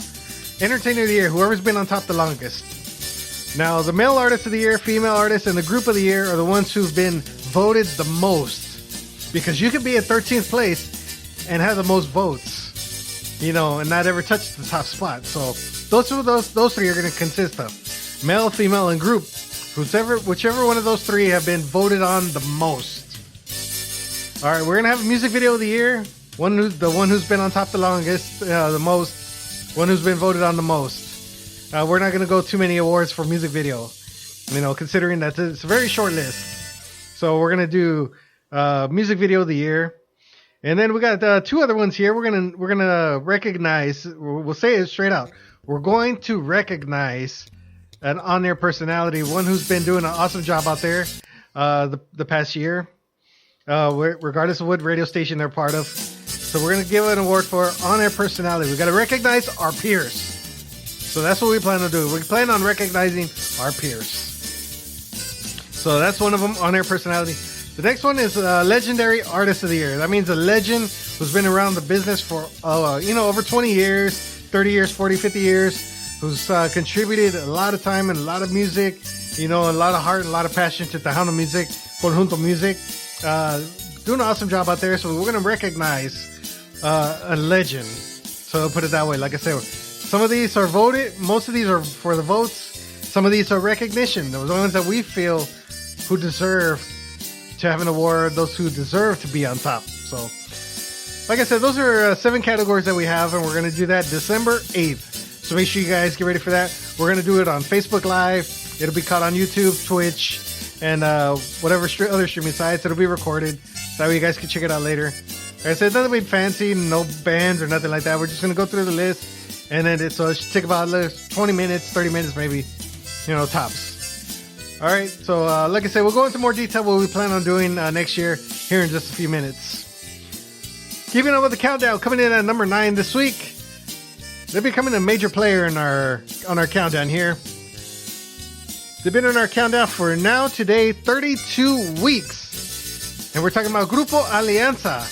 S2: Entertainer of the Year, whoever's been on top the longest. Now, the Male Artist of the Year, Female Artist, and the Group of the Year are the ones who've been voted the most. Because you could be at 13th place and have the most votes, and not ever touch the top spot. So those 3 are going to consist of male, female, and group. Whichever one of those 3 have been voted on the most. All right, we're going to have a Music Video of the Year. The one who's been on top the longest, the most. One who's been voted on the most. We're not going to go too many awards for music video, considering that it's a very short list. So we're going to do Music Video of the Year. And then we got 2 other ones here. We're gonna recognize. We'll say it straight out. We're going to recognize an on-air personality, one who's been doing an awesome job out there the past year, regardless of what radio station they're part of. So we're gonna give an award for on-air personality. We got to recognize our peers. So that's what we plan on doing. We plan on recognizing our peers. So that's one of them, on-air personality. The next one is Legendary Artist of the Year. That means a legend who's been around the business for, over 20 years, 30 years, 40, 50 years, who's contributed a lot of time and a lot of music, a lot of heart and a lot of passion to Tejano music, Conjunto music. Doing an awesome job out there. So we're going to recognize a legend. So I'll put it that way. Like I said, some of these are voted. Most of these are for the votes. Some of these are recognition. Those ones that we feel who deserve to have an award, those who deserve to be on top. So, like I said, those are 7 categories that we have, and we're going to do that December 8th. So make sure you guys get ready for that. We're going to do it on Facebook Live. It'll be caught on YouTube, Twitch, and whatever other streaming sites. It'll be recorded. That way you guys can check it out later. Like I said, nothing fancy, no bands or nothing like that. We're just going to go through the list, and then it should take about 20 minutes, 30 minutes maybe, tops. All right, so like I said, we'll go into more detail what we plan on doing next year here in just a few minutes. Keeping up with the countdown, coming in at number 9 this week. They're becoming a major player on our countdown here. They've been on our countdown for now today 32 weeks, and we're talking about Grupo Alianza.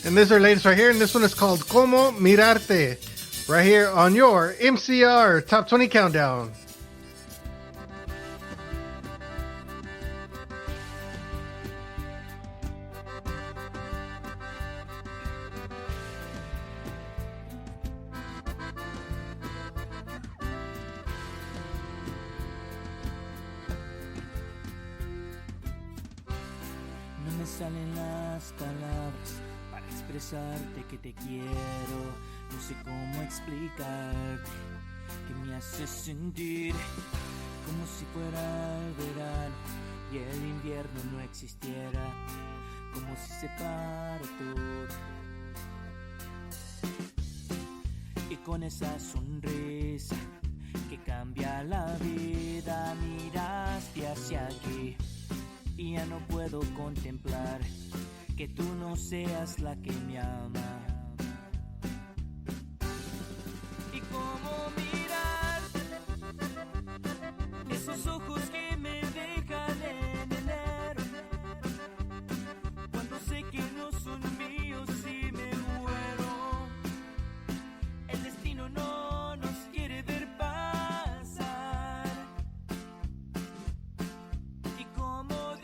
S2: And this is their latest right here, and this one is called Como Mirarte, right here on your MCR Top 20 Countdown.
S10: Salen las palabras para expresarte que te quiero. No sé cómo explicarte que me hace sentir como si fuera el verano y el invierno no existiera, como si se para todo. Y con esa sonrisa que cambia la vida, miraste hacia aquí. Y ya no puedo contemplar que tú no seas la que me ama. Y cómo mirar esos ojos que me dejan en enero, cuando sé que no son míos y me muero. El destino no nos quiere ver pasar. Y cómo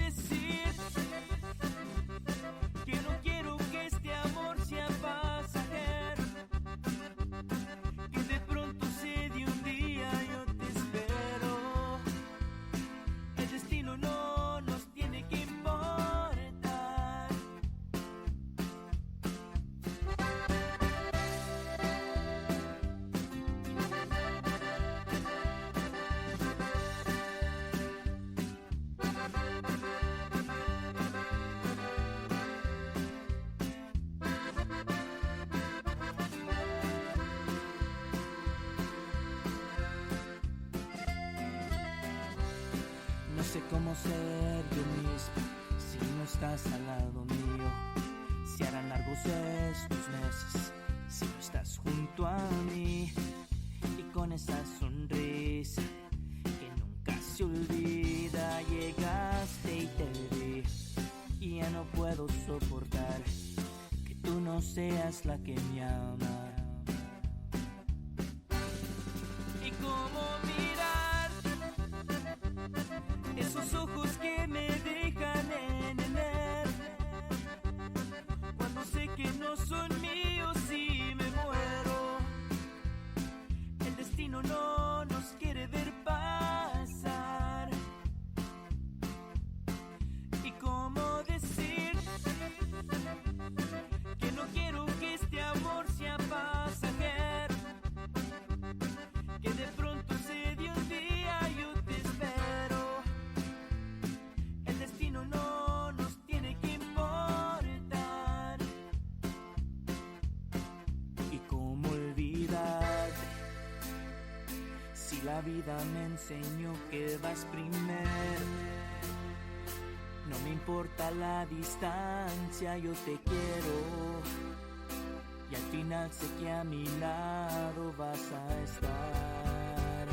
S10: que no quiero que este amor sea pasajero, que de pronto se de un día sé cómo ser yo mismo si no estás al lado mío. Se harán largos estos meses si no estás junto a mí. Y con esa sonrisa que nunca se olvida, llegaste y te vi. Y ya no puedo soportar que tú no seas la que me ama. Y cómo mirar esos ojos que me dejan en el aire, cuando sé que no son míos y me muero. El destino no nos quiere ver pasar. Y cómo decir que no quiero que este amor sea pasajero, que de pronto se dio un día, yo te espero. El destino no nos tiene que importar. Y cómo olvidarte si la vida me enseñó que vas primero. No me importa la distancia, yo te quiero. Y al final sé que a mi lado vas a estar.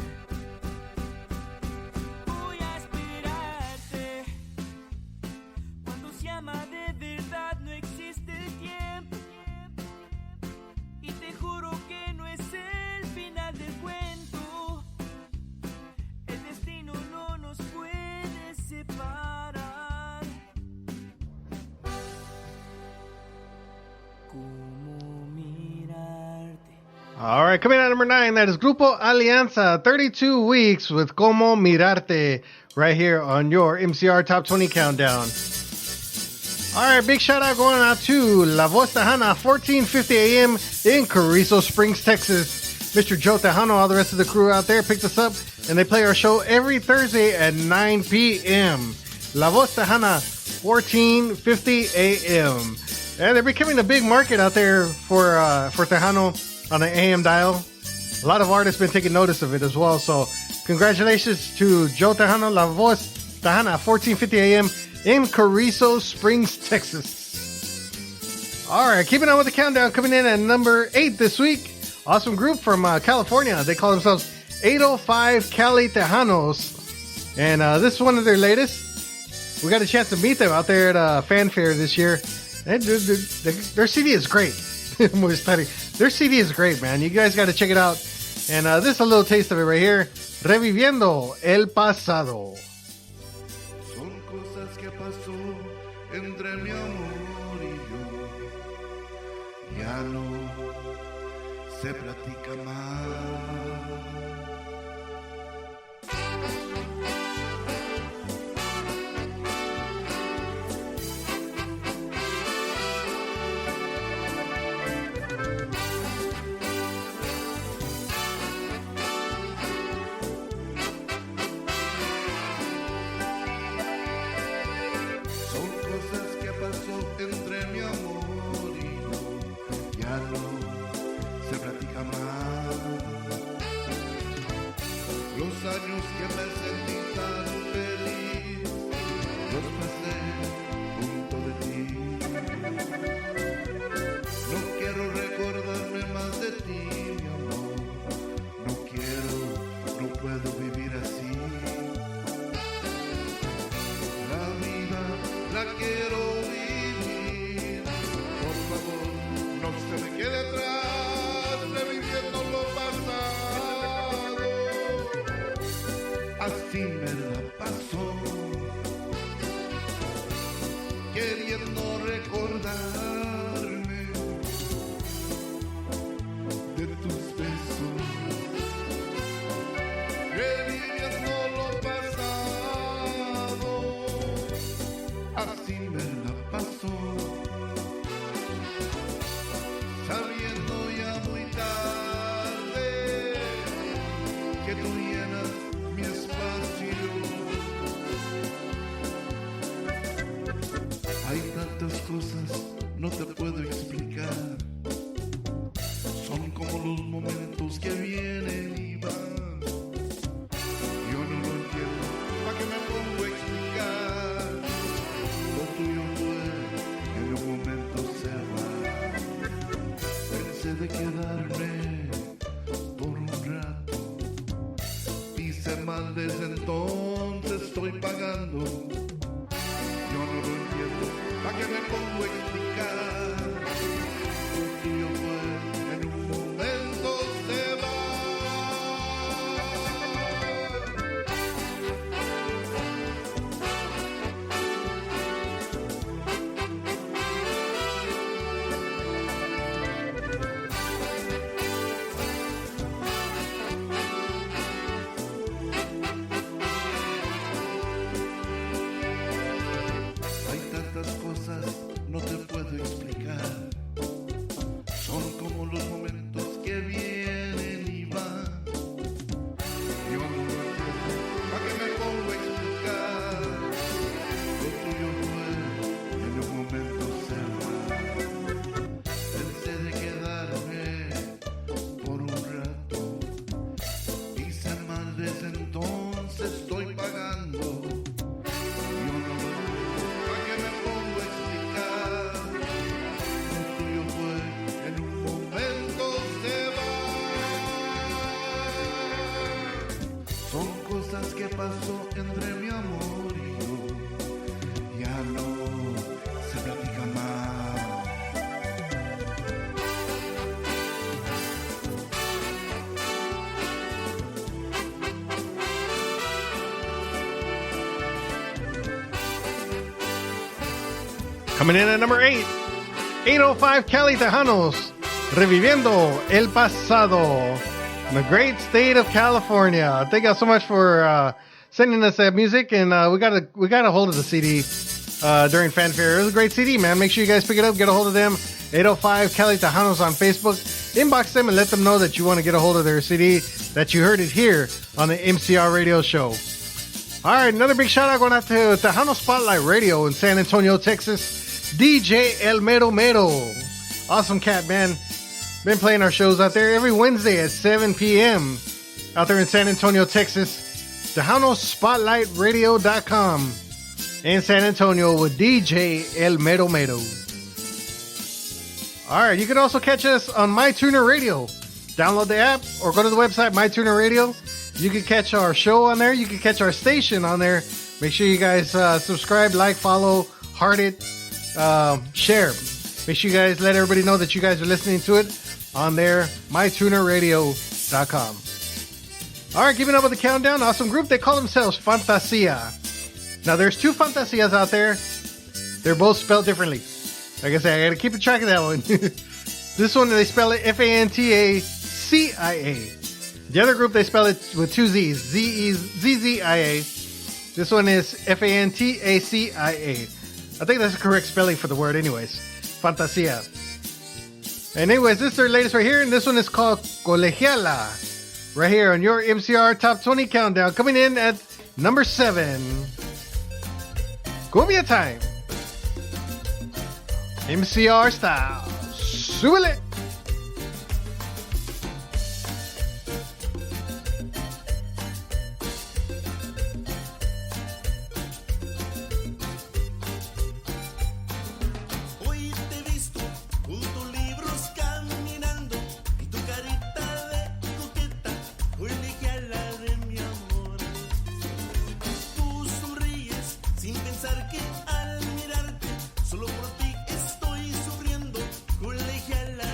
S10: Voy a esperarte. Cuando se ama de verdad no existe el tiempo. Y te juro que no es el final del cuento. El destino no nos puede separar. ¿Cómo mirarte?
S2: All right, coming out at number 9, that is Grupo Alianza, 32 weeks with Como Mirarte, right here on your MCR Top 20 Countdown. All right, big shout out going out to La Voz Tejana, 1450 AM in Carrizo Springs, Texas. Mr. Joe Tejano, all the rest of the crew out there picked us up, and they play our show every Thursday at 9 p.m. La Voz Tejana, 1450 AM. And they're becoming a big market out there for Tejano on the AM dial. A lot of artists been taking notice of it as well. So congratulations to Joe Tejano, La Voz Tejana, 1450 AM in Carrizo Springs, Texas. All right, keeping on with the countdown, coming in at number 8 this week. Awesome group from California. They call themselves 805 Cali Tejanos. And this is one of their latest. We got a chance to meet them out there at Fanfare this year. And their CD is great. Their CD is great, man. You guys got to check it out. And this is a little taste of it right here. Reviviendo el pasado.
S3: Son cosas que pasó entre mi amor y yo. Ya no se platica más. Entre mi amor y yo, ya no se platica más. Los años que me sentí tan feliz, los pasé junto de ti. No quiero recordarme más de ti, mi amor. No quiero, no puedo vivir así. La vida la quiero vivir. Por favor, no se me quede atrás, reviviendo lo pasado. Así me la paso, queriendo recordarme de tus besos, reviviendo lo pasado. Así me la paso, sabiendo ya muy tarde que tú llenas mi espacio
S11: Hice mal desde entonces, estoy pagando. Yo no lo entiendo, ¿para qué me pongo a explicar? Lo tuyo fue en un momento se va. Hay tantas cosas, no te puedo explicar. Son como los momentos que vienen y van. Yo no lo entiendo, ¿para qué me pongo a explicar? Lo tuyo fue en un momento se va. Pensé de quedarme por un rato. Hice mal desde entonces, estoy pagando. Yo no lo entiendo, ¿para qué me pongo a explicar? Lo tuyo fue en un momento se va. Son cosas que pasó entre mi amor y yo. Ya no se platica más.
S2: Coming in at number 8, 805 Cali Tejanos, reviviendo el pasado. In the great state of California. Thank you so much for sending us that music, and we got a hold of the CD during Fanfare. It was a great CD, man. Make sure you guys pick it up, get a hold of them. 805 Cali Tejanos on Facebook. Inbox them and let them know that you want to get a hold of their CD, that you heard it here on the MCR Radio Show. All right, another big shout out going out to Tejano Spotlight Radio in San Antonio, Texas. DJ El Mero Mero. Awesome cat, man. Been playing our shows out there every Wednesday at 7 p.m. out there in San Antonio, Texas. TejanoSpotlightRadio.com in San Antonio with DJ El Mero Mero. All right, you can also catch us on MyTuner Radio. Download the app or go to the website, MyTuner Radio. You can catch our show on there. You can catch our station on there. Make sure you guys subscribe, like, follow, heart it, share. Make sure you guys let everybody know that you guys are listening to it on there, mytunerradio.com. All right, keeping up with the countdown. Awesome group. They call themselves Fantasia. Now, there's two Fantasias out there. They're both spelled differently. Like I said, I got to keep track of that one. This one, they spell it Fantacia. The other group, they spell it with two Z's. Z-Z-I-A. This one is Fantacia. I think that's the correct spelling for the word anyways. Fantasia. And anyways, this is their latest right here, and this one is called Colegiala. Right here on your MCR Top 20 Countdown. Coming in at number 7. Cumbia time. MCR style. Súbele.
S12: Que al mirarte, solo por ti estoy sufriendo, colegiala.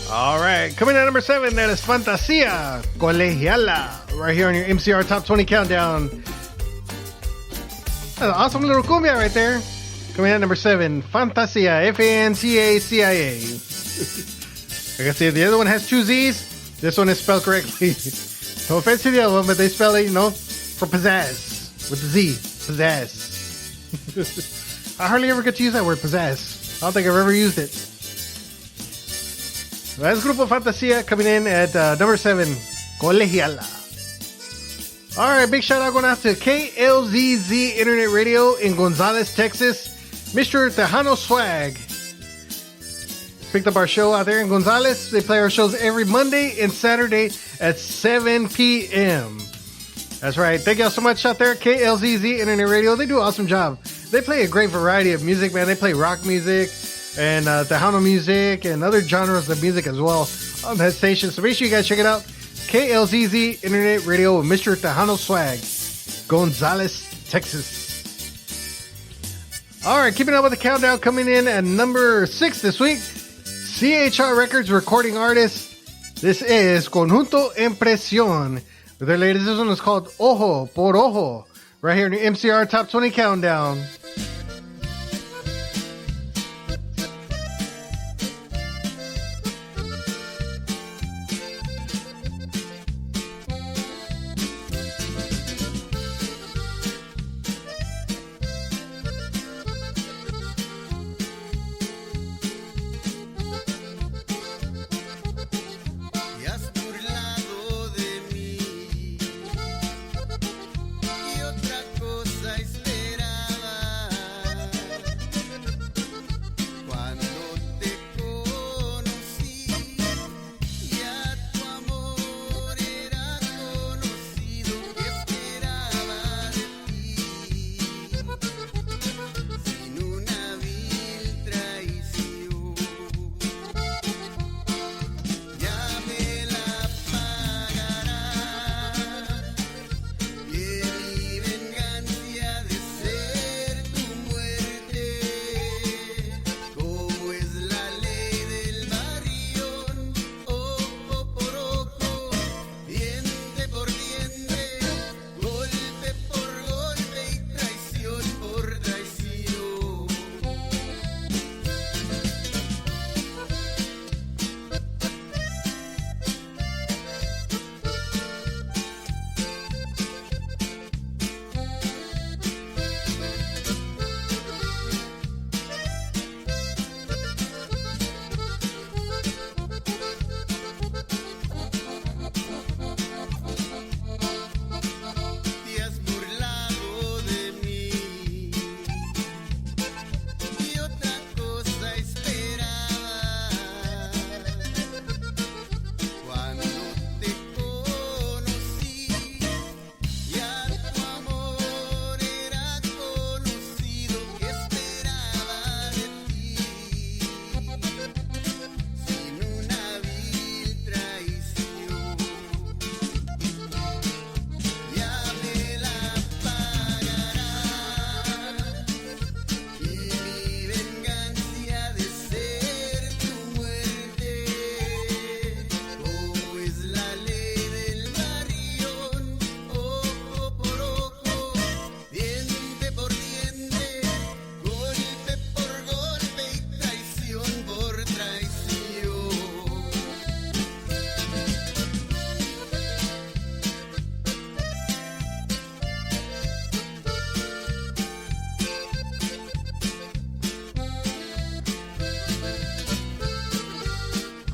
S2: All right, coming in at number 7, that is Fantasia Colegiala, right here on your MCR Top 20 Countdown. That's an awesome little cumbia right there. Coming in at number 7, Fantasia, Fantacia. Like I said, the other one has 2 Z's. This one is spelled correctly. No offense to the other one, but they spell it, for pizzazz. With the Z. Pizzazz. I hardly ever get to use that word, pizzazz. I don't think I've ever used it. That's Grupo Fantasia coming in at number 7, Colegiala. All right, big shout out going out to KLZZ Internet Radio in Gonzales, Texas. Mr. Tejano Swag picked up our show out there in Gonzales. They play our shows every Monday and Saturday at 7 p.m. That's right. Thank y'all so much out there, KLZZ Internet Radio. They do an awesome job. They play a great variety of music, man. They play rock music and Tejano music and other genres of music as well on that station. So make sure you guys check it out. KLZZ Internet Radio with Mr. Tejano Swag, Gonzales, Texas. All right, keeping up with the countdown, coming in at number 6 this week. CHR Records recording artist. This is Conjunto Impresión. With their latest, this one is called Ojo por Ojo. Right here in the MCR Top 20 Countdown.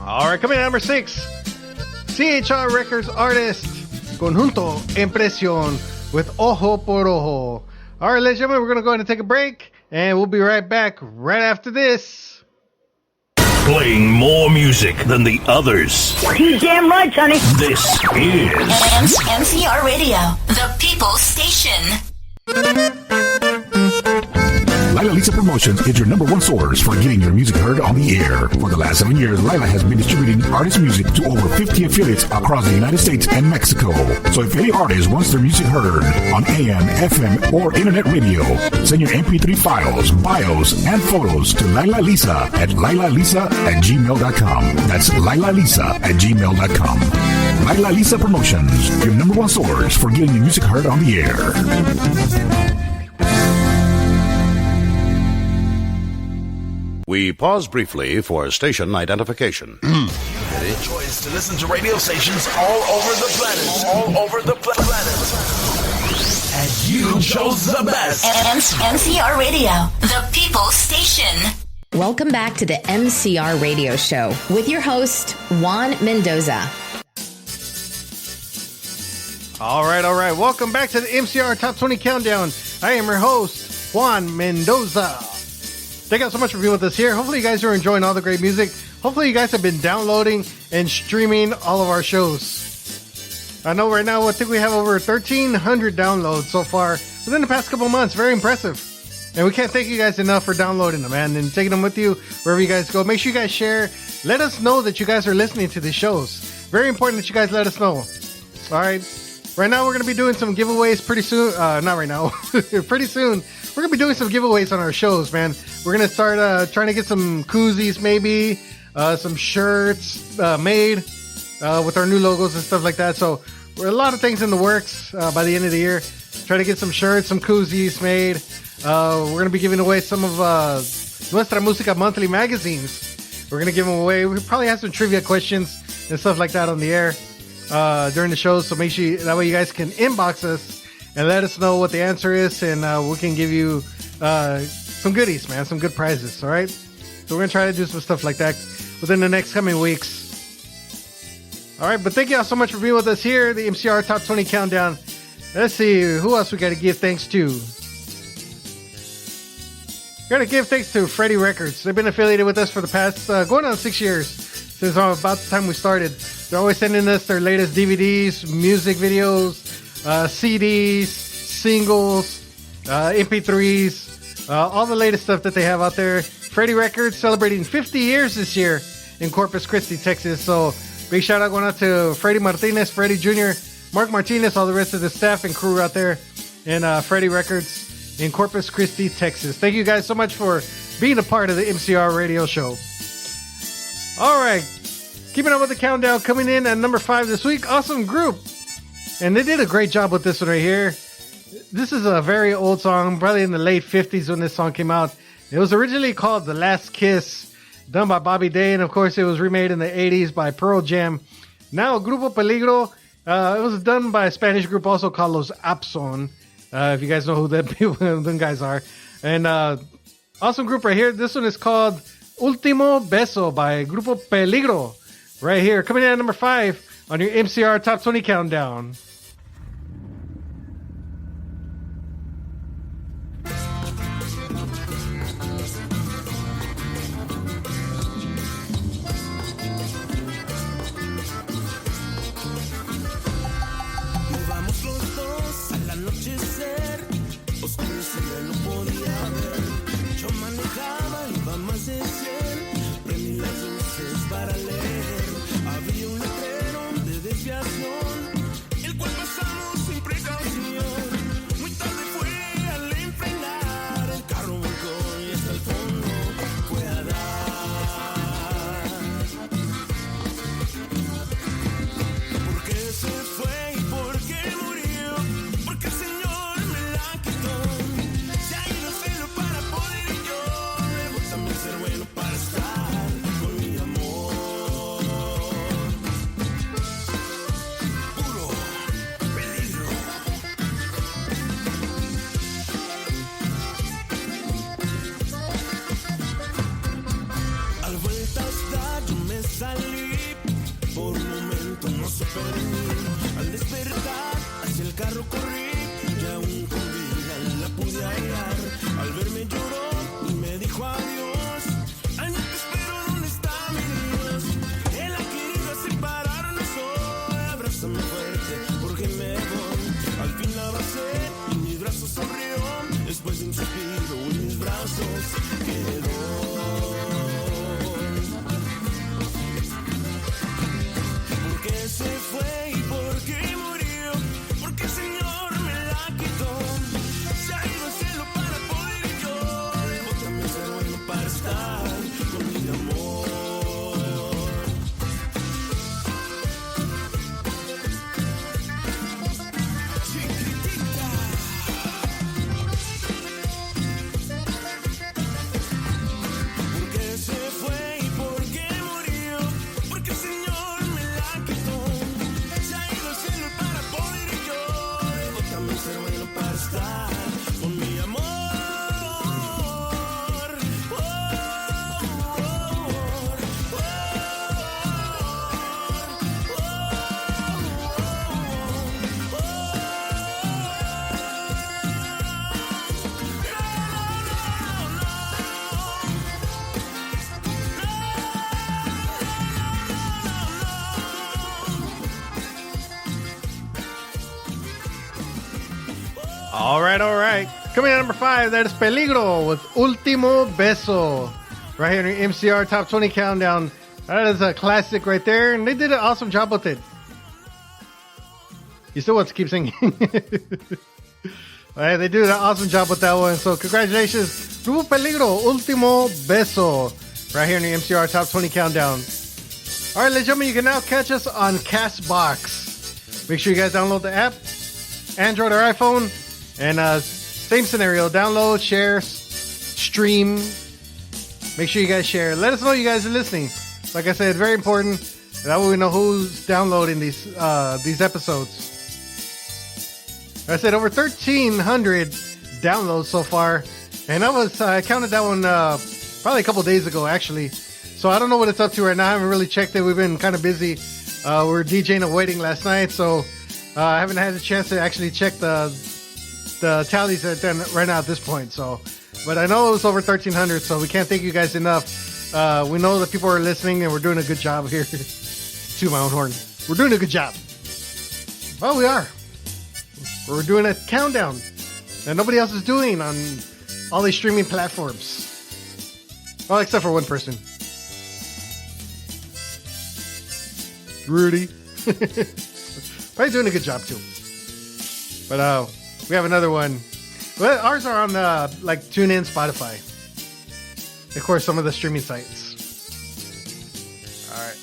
S2: All right, coming in at number 6, CHR Records artist Conjunto Impresión with Ojo por Ojo. All right, ladies and gentlemen, we're going to go ahead and take a break, and we'll be right back right after this.
S1: Playing more music than the others.
S12: You damn right, Sonny.
S1: This is
S13: MCR Radio, the People's Station.
S1: Lila Lisa promotes Promotions is your number one source for getting your music heard on the air. For the last 7 years, Lila has been distributing artist music to over 50 affiliates across the United States and Mexico. So if any artist wants their music heard on AM, FM, or internet radio, send your MP3 files, bios, and photos to Lila Lisa at lilalisa@gmail.com. That's lilalisa@gmail.com. Lila Lisa Promotions, your number one source for getting your music heard on the air.
S6: We pause briefly for station identification.
S5: You had a choice to listen to radio stations all over the planet. All over the planet. And you chose the best.
S12: MCR Radio, the People's Station.
S7: Welcome back to the MCR Radio Show with your host, Juan Mendoza.
S2: All right. Welcome back to the MCR Top 20 Countdown. I am your host, Juan Mendoza. Thank you so much for being with us here. Hopefully you guys are enjoying all the great music. Hopefully you guys have been downloading and streaming all of our shows. I know right now I think we have over 1,300 downloads so far within the past couple months. Very impressive. And we can't thank you guys enough for downloading them, man, and taking them with you wherever you guys go. Make sure you guys share. Let us know that you guys are listening to these shows. Very important that you guys let us know. All right. Right now we're going to be doing some giveaways pretty soon. Not right now. Pretty soon. We're going to be doing some giveaways on our shows, man. We're going to start trying to get some koozies, maybe, some shirts made with our new logos and stuff like that. So we're a lot of things in the works by the end of the year. Try to get some shirts, some koozies made. We're going to be giving away some of Nuestra Música monthly magazines. We're going to give them away. We probably have some trivia questions and stuff like that on the air during the show. So make sure that way you guys can inbox us and let us know what the answer is, and we can give you some goodies, man, some good prizes, all right? So we're going to try to do some stuff like that within the next coming weeks. All right, but thank you all so much for being with us here, the MCR Top 20 Countdown. Let's see, who else we got to give thanks to? Got to give thanks to Freddie Records. They've been affiliated with us for the past, going on 6 years, since about the time we started. They're always sending us their latest DVDs, music videos, CDs, singles, MP3s, all the latest stuff that they have out there. Freddie Records celebrating 50 years this year in Corpus Christi, Texas. So big shout out going out to Freddie Martinez, Freddie Jr., Mark Martinez, all the rest of the staff and crew out there in Freddie Records in Corpus Christi, Texas. Thank you guys so much for being a part of the MCR radio show. All right, keeping up with the countdown, coming in at number 5 this week, Awesome Group. And they did a great job with this one right here. This is a very old song, probably in the late 50s when this song came out. It was originally called The Last Kiss, done by Bobby Day, and of course it was remade in the 80s by Pearl Jam. Now Grupo Peligro, it was done by a Spanish group also called Los Abson, if you guys know who them guys are. And Awesome Group right here, this one is called Último Beso by Grupo Peligro. Right here, coming in at number 5 on your MCR Top 20 Countdown.
S13: El cual
S2: All right. Coming in at number 5, that is Peligro with Último Beso. Right here in the MCR Top 20 Countdown. That is a classic right there, and they did an awesome job with it. You still want to keep singing. All right, they did an awesome job with that one. So congratulations. Grupo Peligro, Último Beso. Right here in the MCR Top 20 Countdown. All right, ladies and gentlemen, you can now catch us on Castbox. Make sure you guys download the app, Android or iPhone. And same scenario, download, share, stream. Make sure you guys share. Let us know you guys are listening. Like I said, it's very important. That way we know who's downloading these episodes. I said over 1,300 downloads so far. And I counted that one probably a couple days ago, actually. So I don't know what it's up to right now. I haven't really checked it. We've been kind of busy. We were DJing a wedding last night, so I haven't had a chance to actually check the tallies right now at this point. So, but I know it was over 1,300, so we can't thank you guys enough. We know that people are listening, and we're doing a good job here. To my own horn. We're doing a good job. Well, we are. We're doing a countdown that nobody else is doing on all these streaming platforms. Well, except for one person. Rudy. Probably doing a good job too. But we have another one. Well, ours are on like TuneIn, Spotify. Of course, some of the streaming sites. All right.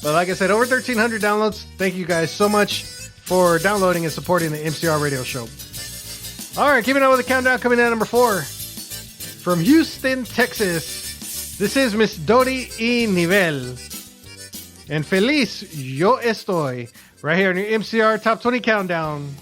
S2: But like I said, over 1,300 downloads. Thank you guys so much for downloading and supporting the MCR radio show. All right, keeping up with the countdown, coming in at number 4. From Houston, Texas. This is Miss Dori y Nivel. And Feliz Yo Estoy. Right here on your MCR Top 20 Countdown.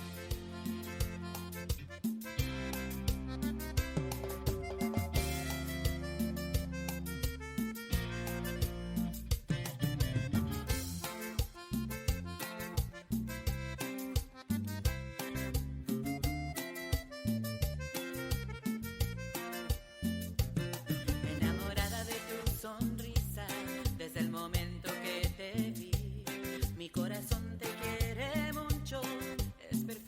S13: Corazón te quiere mucho, es perfecto.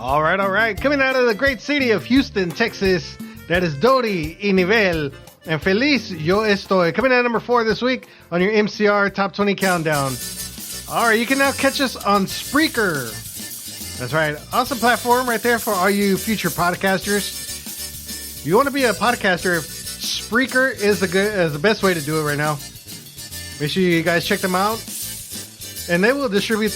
S2: All right. Coming out of the great city of Houston, Texas, that is Dodi y Nivel and Feliz Yo Estoy. Coming out at number 4 this week on your MCR Top 20 Countdown. All right, you can now catch us on Spreaker. That's right. Awesome platform right there for all you future podcasters. You want to be a podcaster, Spreaker is the best way to do it right now. Make sure you guys check them out. And they will distribute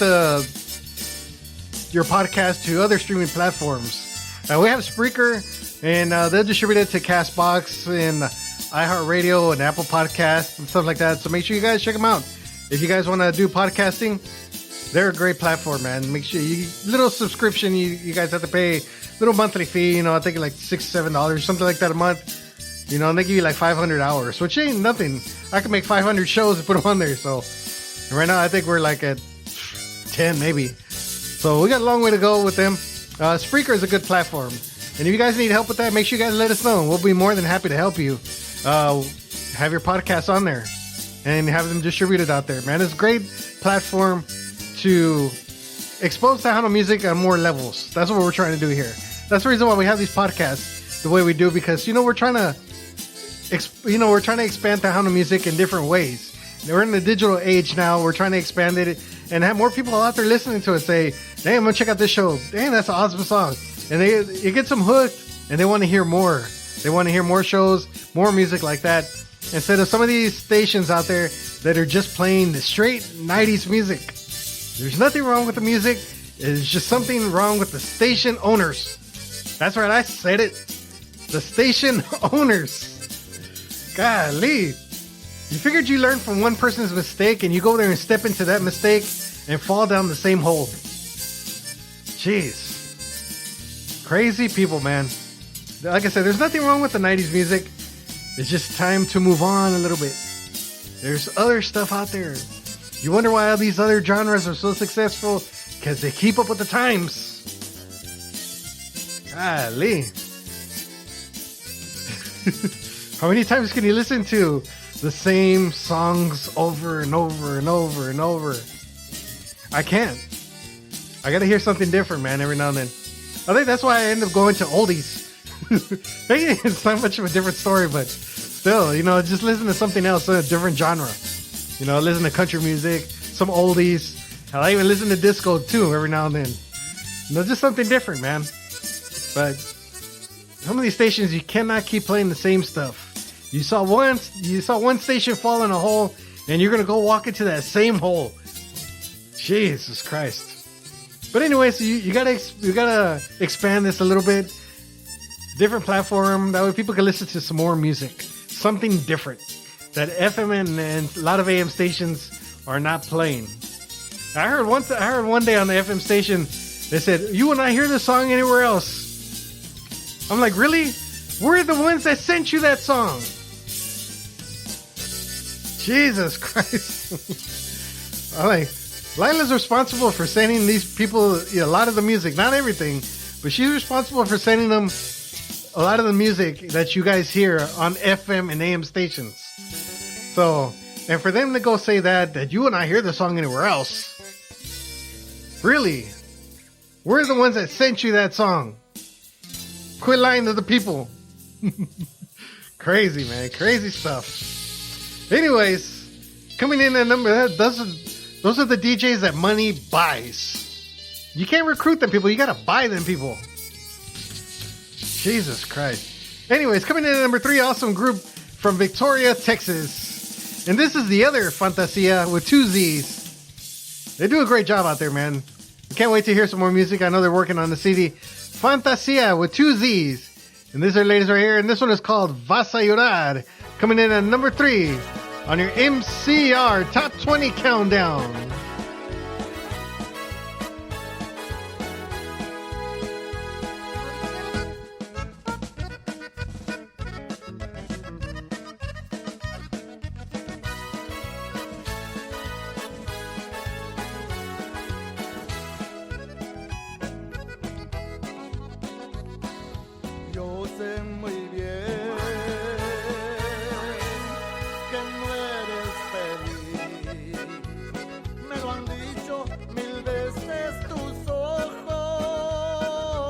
S2: your podcast to other streaming platforms. We have Spreaker, and they'll distribute it to CastBox and iHeartRadio and Apple Podcasts and stuff like that. So make sure you guys check them out. If you guys want to do podcasting, they're a great platform, man. Make sure little subscription you guys have to pay, little monthly fee. I think like $6-7, something like that a month. And they give you like 500 hours, which ain't nothing. I can make 500 shows and put them on there. So right now, I think we're like at 10 maybe. So we got a long way to go with them. Spreaker is a good platform. And if you guys need help with that, make sure you guys let us know. We'll be more than happy to help you have your podcast on there and have them distributed out there, man. It's a great platform to expose Tejano music on more levels. That's what we're trying to do here. That's the reason why we have these podcasts the way we do, because we're trying to expand Tejano music in different ways. We're in the digital age now. We're trying to expand it and have more people out there listening to it say, "Damn, I'm gonna check out this show. Damn, that's an awesome song." And it gets them hooked, and they want to hear more. They want to hear more shows, more music like that, instead of some of these stations out there that are just playing the straight 90s music. There's nothing wrong with the music. It's just something wrong with the station owners. That's right, I said it. The station owners. Golly. You figured you learned from one person's mistake and you go there and step into that mistake and fall down the same hole. Jeez. Crazy people, man. Like I said, there's nothing wrong with the 90s music. It's just time to move on a little bit. There's other stuff out there. You wonder why all these other genres are so successful? Because they keep up with the times. Golly. How many times can you listen to the same songs over and over and over and over? I can't. I gotta hear something different, man, every now and then. I think that's why I end up going to oldies. It's not much of a different story, but still, just listen to something else, a different genre. Listen to country music, some oldies. I even listen to disco too every now and then. Just something different, man. But some of these stations, you cannot keep playing the same stuff. You saw one station fall in a hole, and you're gonna go walk into that same hole. Jesus Christ. But anyway, so you gotta expand this a little bit. Different platform, that way people can listen to some more music, something different that FM and a lot of AM stations are not playing. I heard one day on the FM station, they said, "You will not hear this song anywhere else." I'm like, really? We're the ones that sent you that song. Jesus Christ. I'm like, Lila's responsible for sending these people a lot of the music, not everything, but she's responsible for sending them a lot of the music that you guys hear on FM and AM stations. So, and for them to go say that you will not hear the song anywhere else. Really? We're the ones that sent you that song. Quit lying to the people. Crazy, man. Crazy stuff. Anyways, coming in at number, those are the DJs that money buys. You can't recruit them people. You got to buy them people. Jesus Christ. Anyways, coming in at number 3, awesome group from Victoria, Texas. And this is the other Fantasia with 2 Z's. They do a great job out there, man. I can't wait to hear some more music. I know they're working on the CD. Fantasia with 2 Z's. And these are ladies right here. And this one is called Vas a Llorar. Coming in at number 3 on your MCR Top 20 Countdown.
S3: Yo sé muy bien que no eres feliz. Me lo han dicho 1000 veces tus ojos.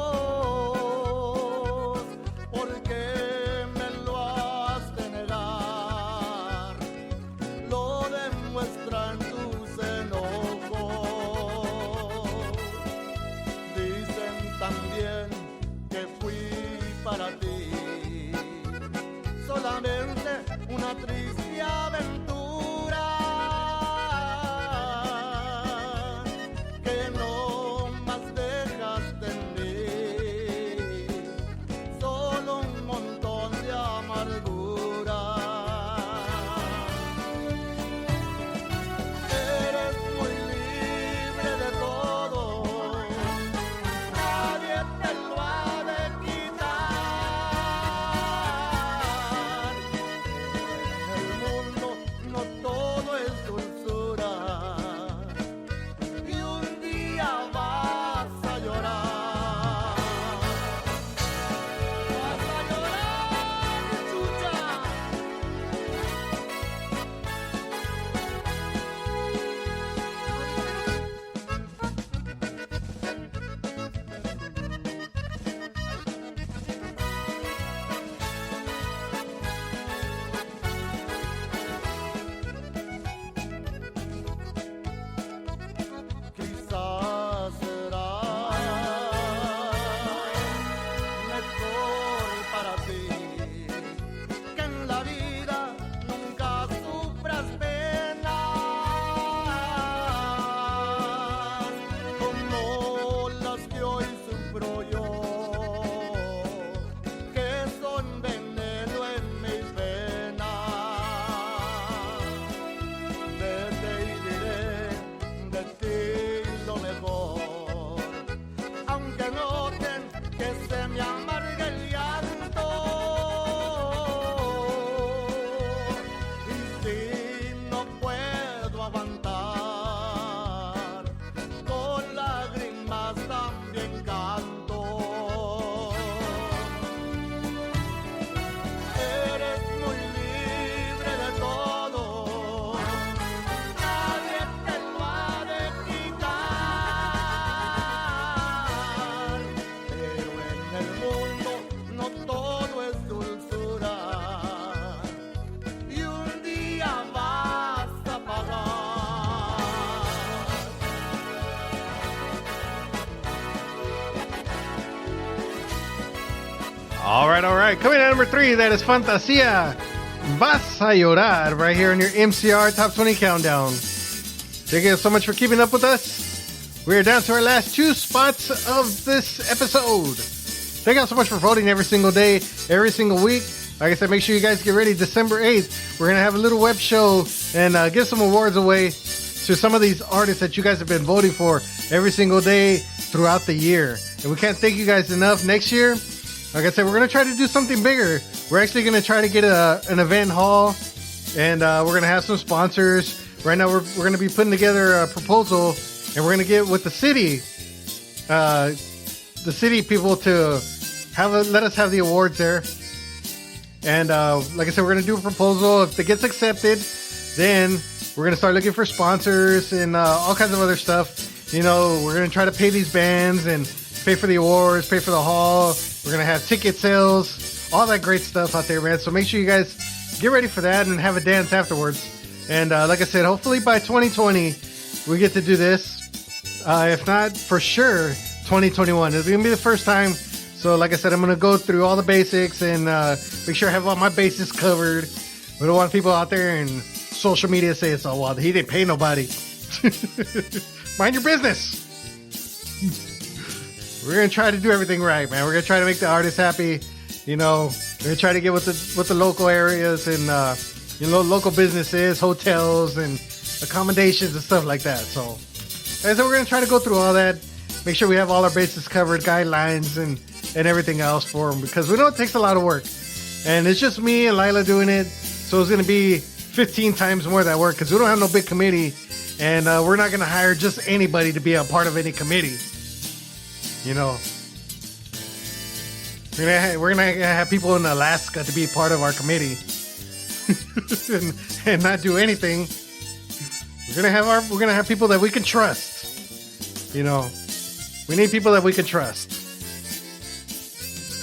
S3: mejor. Aunque noten que se me amarga el llanto, y si no puedo aguantar, con lágrimas también canto. Eres muy libre de todo, nadie te lo ha de quitar, pero en el mundo no todo es dulzura, y un día vas a pagar.
S2: All right. Coming in at number 3, that is Fantasia. Vas a llorar right here in your MCR Top 20 Countdown. Thank you so much for keeping up with us. We are down to our last 2 spots of this episode. Thank you so much for voting every single day, every single week. Like I said, make sure you guys get ready. December 8th, we're going to have a little web show and give some awards away to some of these artists that you guys have been voting for every single day throughout the year. And we can't thank you guys enough. Next year, like I said, we're going to try to do something bigger. We're actually going to try to get an event hall, and we're going to have some sponsors. Right now, we're going to be putting together a proposal, and we're going to get with the city people to let us have the awards there. And like I said, we're going to do a proposal. If it gets accepted, then we're going to start looking for sponsors and all kinds of other stuff. You know, we're going to try to pay these bands and pay for the awards, pay for the hall. We're going to have ticket sales, all that great stuff out there, man. So make sure you guys get ready for that and have a dance afterwards. And like I said, hopefully by 2020, we get to do this. If not, for sure, 2021. It's going to be the first time. So like I said, I'm going to go through all the basics and make sure I have all my bases covered. We don't want people out there in social media saying, "Oh, well, he didn't pay nobody." Mind your business. We're going to try to do everything right, man. We're going to try to make the artists happy. You know, we're going to try to get with the local areas and, local businesses, hotels, and accommodations and stuff like that. So, like I said, we're going to try to go through all that, make sure we have all our bases covered, guidelines, and everything else for them, because we know it takes a lot of work. And it's just me and Lila doing it, so it's going to be 15 times more of that work, because we don't have no big committee, and we're not going to hire just anybody to be a part of any committee. You know, we're gonna have people in Alaska to be part of our committee and not do anything. We're gonna have people that we can trust. You know, we need people that we can trust.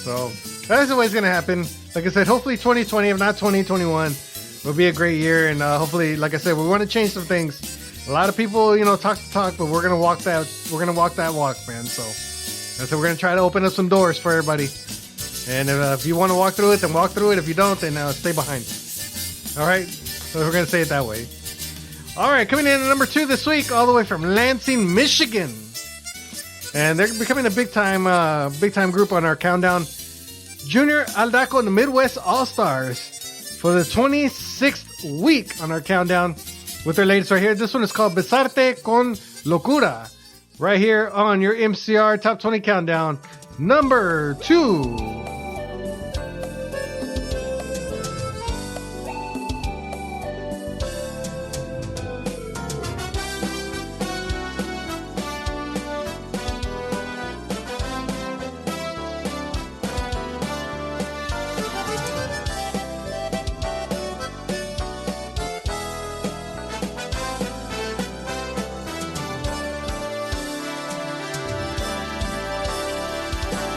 S2: So that's always gonna happen. Like I said, hopefully 2020, if not 2021, will be a great year. And hopefully, like I said, we want to change some things. A lot of people, talk the talk, but we're gonna walk that walk, man. So. So we're going to try to open up some doors for everybody. And if you want to walk through it, then walk through it. If you don't, then stay behind. All right? So we're going to say it that way. All right, coming in at number 2 this week, all the way from Lansing, Michigan. And they're becoming a big-time group on our countdown. Junior Aldaco and the Midwest All-Stars for the 26th week on our countdown with their latest right here. This one is called Besarte con Locura. Right here on your MCR Top 20 Countdown, number 2.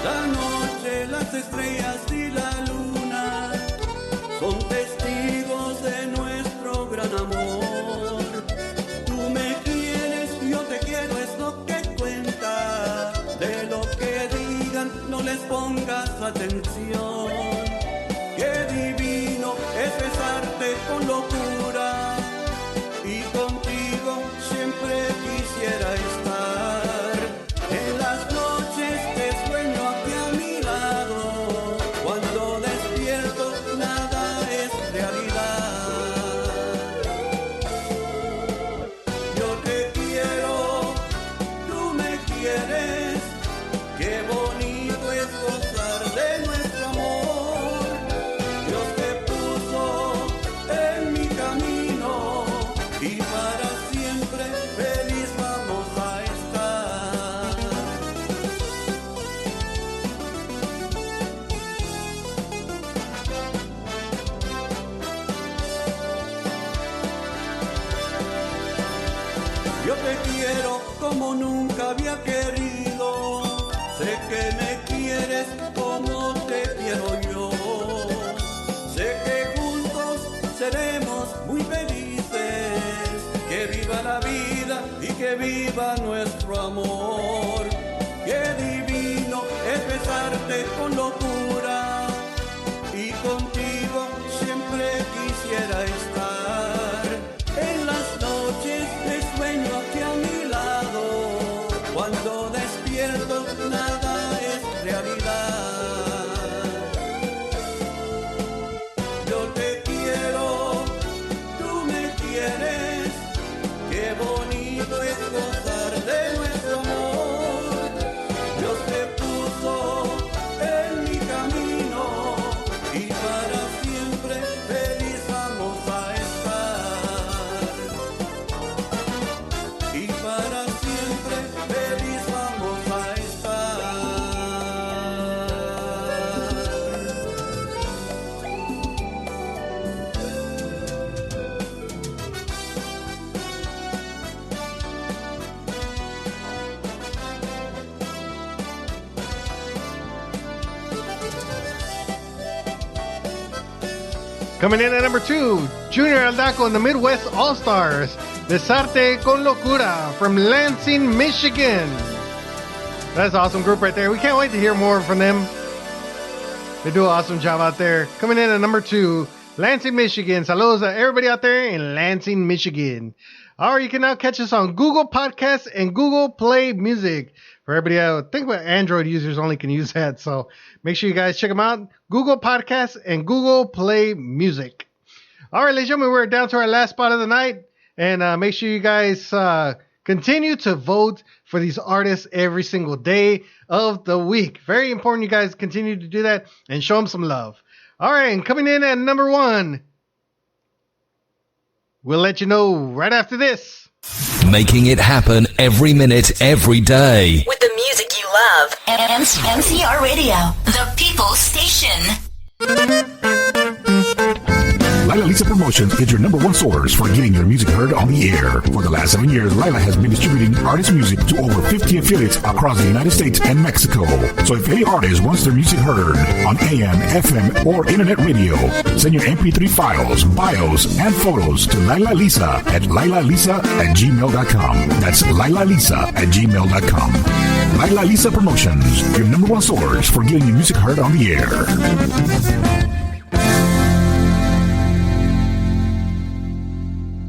S13: La noche, las estrellas y la luna son testigos de nuestro gran amor. Tú me quieres, yo te quiero, es lo que cuenta. De lo que digan, no les pongas atención. Qué divino es besarte con locura, y contigo siempre quisiera estar. En las noches te sueño aquí a mi lado, cuando despierto nada es realidad. Yo te quiero, tú como nunca había querido. Sé que me quieres como te quiero yo. Sé que juntos seremos muy felices. Que viva la vida y que viva nuestro amor. Qué divino es besarte con locura. Y contigo siempre quisiera estar. En las noches te sueño aquí a mi lado. Cuando despierto nada es realidad. Yo te quiero, tú me quieres. Qué bonito es gozar de nuestro amor. Dios te puso en mi camino y para siempre feliz vamos a estar. Y para siempre feliz vamos a estar.
S2: Coming in at number 2, Junior Aldaco and the Midwest All-Stars, Besarte con Locura from Lansing, Michigan. That's an awesome group right there. We can't wait to hear more from them. They do an awesome job out there. Coming in at number 2, Lansing, Michigan. Saludos to everybody out there in Lansing, Michigan. Or you can now catch us on Google Podcasts and Google Play Music. For everybody, I think about Android users only can use that. So make sure you guys check them out. Google Podcasts and Google Play Music. All right, ladies and gentlemen, we're down to our last spot of the night. And make sure you guys continue to vote for these artists every single day of the week. Very important you guys continue to do that and show them some love. All right, and coming in at number 1, we'll let you know right after this.
S14: Making it happen every minute, every day.
S12: With the music you love. MCR Radio, the People's Station.
S1: Lila Lisa Promotions is your number 1 source for getting your music heard on the air. For the last 7 years, Lila has been distributing artist music to over 50 affiliates across the United States and Mexico. So if any artist wants their music heard on AM, FM, or internet radio, send your MP3 files, bios, and photos to Lila Lisa at lilalisa@gmail.com. That's lilalisa@gmail.com. Lila Lisa Promotions, your number 1 source for getting your music heard on the air.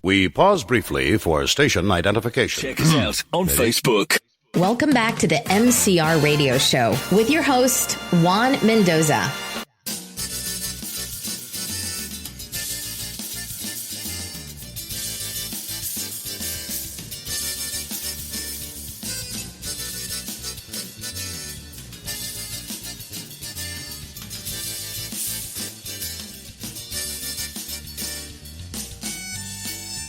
S6: We pause briefly for station identification.
S14: Check us out on Facebook.
S7: Welcome back to the MCR Radio Show with your host, Juan Mendoza.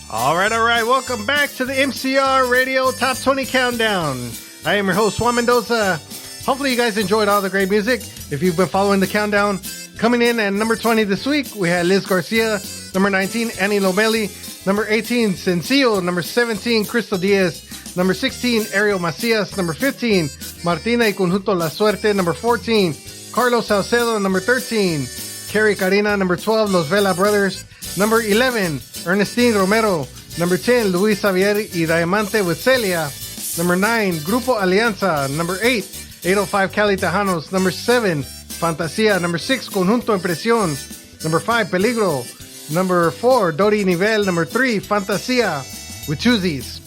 S2: All right. Welcome back to the MCR Radio Top 20 Countdown. I am your host, Juan Mendoza. Hopefully you guys enjoyed all the great music. If you've been following the countdown, coming in at number 20 this week, we had Liz Garcia. Number 19, Annie Lomelli. Number 18, Sencillo. Number 17, Crystal Diaz. Number 16, Ariel Macias. Number 15, Martina y Conjunto La Suerte. Number 14, Carlos Salcedo. Number 13, Kerri Karina. Number 12, Los Vela Brothers. Number 11, Ernestine Romero. Number 10, Luis Xavier y Diamante with Celia. Number 9, Grupo Alianza. Number 8, 805 Cali Tejanos. Number 7, Fantasia. Number 6, Conjunto Impresión. Number 5, Peligro. Number 4, Dori Nivel. Number 3, Fantasia with Tuesdays.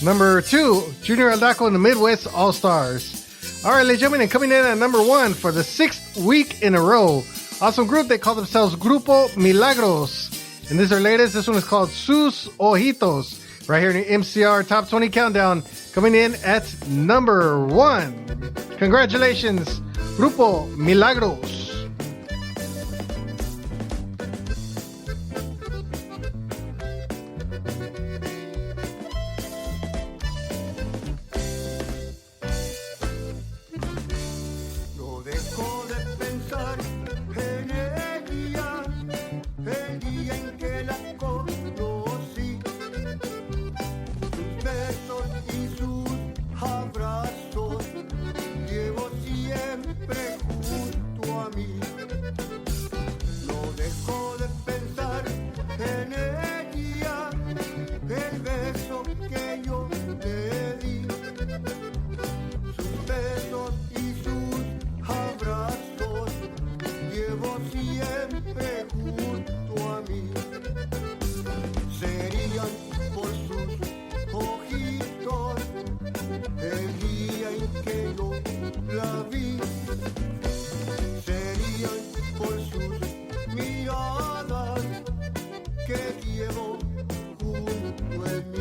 S2: Number 2, Junior Aldaco and the Midwest All-Stars. All right, ladies and gentlemen, and coming in at number 1 for the 6th week in a row. Awesome group. They call themselves Grupo Milagros. And this is their latest. This one is called Sus Ojitos. Right here in the MCR Top 20 Countdown. Coming in at number 1. Congratulations, Grupo Milagros.
S3: día en que yo la vi, serían por sus miradas que llevo junto en mí.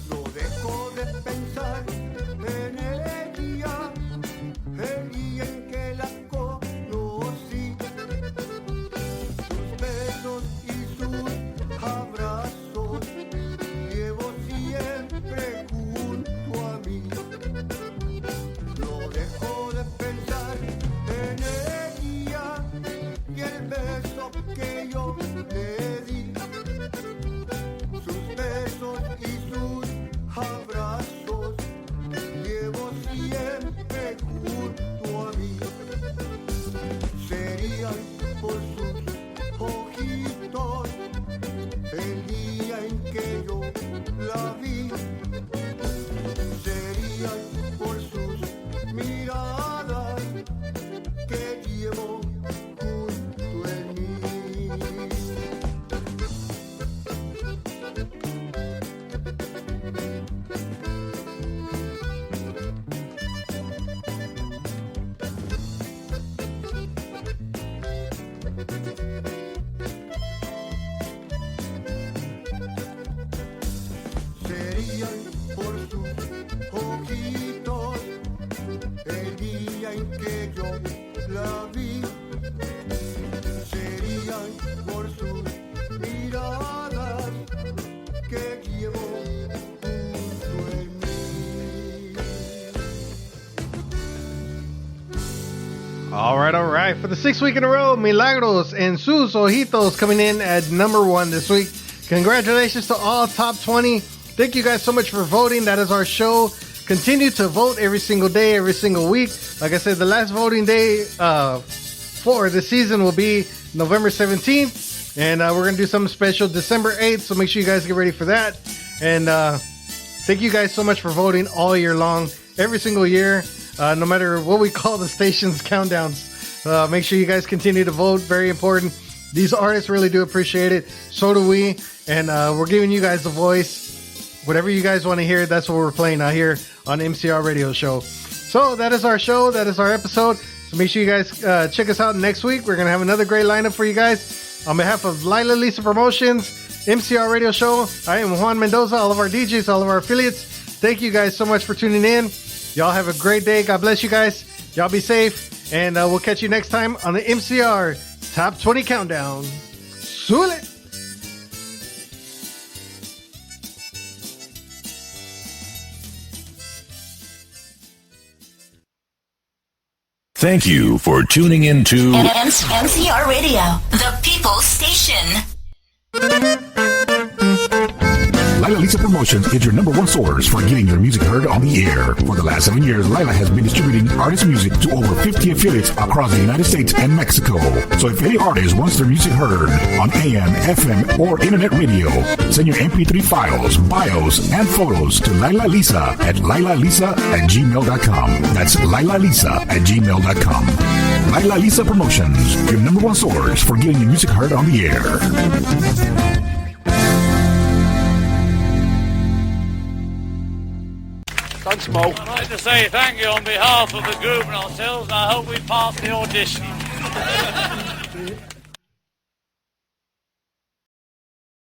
S3: No dejo de pensar en el día en que la conocí, sus besos y sus abrazos llevo siempre junto a mí. No dejo de pensar en el día y el beso que yo le di, sus besos y sus abrazos llevo siempre junto a mí. Serían por sus ojitos el día en que yo la vi, serían por sus miradas que llevo junto en mí. Serían por sus ojitos el día en que yo la vi, serían por sus miradas que llevo junto en mí.
S2: All right. For the 6th week in a row, Milagros and Sus Ojitos coming in at number 1 this week. Congratulations to all top 20. Thank you guys so much for voting. That is our show. Continue to vote every single day, every single week. Like I said, the last voting day for the season will be November 17th. And we're going to do something special December 8th. So make sure you guys get ready for that. And thank you guys so much for voting all year long, every single year. No matter what we call the station's countdowns. Make sure you guys continue to vote. Very important. These artists really do appreciate it. So do we. And we're giving you guys the voice. Whatever you guys want to hear, that's what we're playing out here on MCR Radio Show. So that is our show. That is our episode. So make sure you guys check us out next week. We're going to have another great lineup for you guys. On behalf of Lila Lisa Promotions, MCR Radio Show, I am Juan Mendoza, all of our DJs, all of our affiliates. Thank you guys so much for tuning in. Y'all have a great day. God bless you guys. Y'all be safe. And we'll catch you next time on the MCR Top 20 Countdown. Sule!
S1: Thank you for tuning in to
S12: MCR Radio, the People's Station.
S1: Lila Lisa Promotions is your number one source for getting your music heard on the air. For the last 7 years, Lila has been distributing artist music to over 50 affiliates across the United States and Mexico. So if any artist wants their music heard on AM, FM, or internet radio, send your MP3 files, bios, and photos to Lila Lisa at lilalisa@gmail.com. That's lilalisa@gmail.com. Lila Lisa Promotions, your number one source for getting your music heard on the air.
S15: Don't smoke.
S16: I'd like to say thank you on behalf of the group and ourselves, and I hope we pass the audition.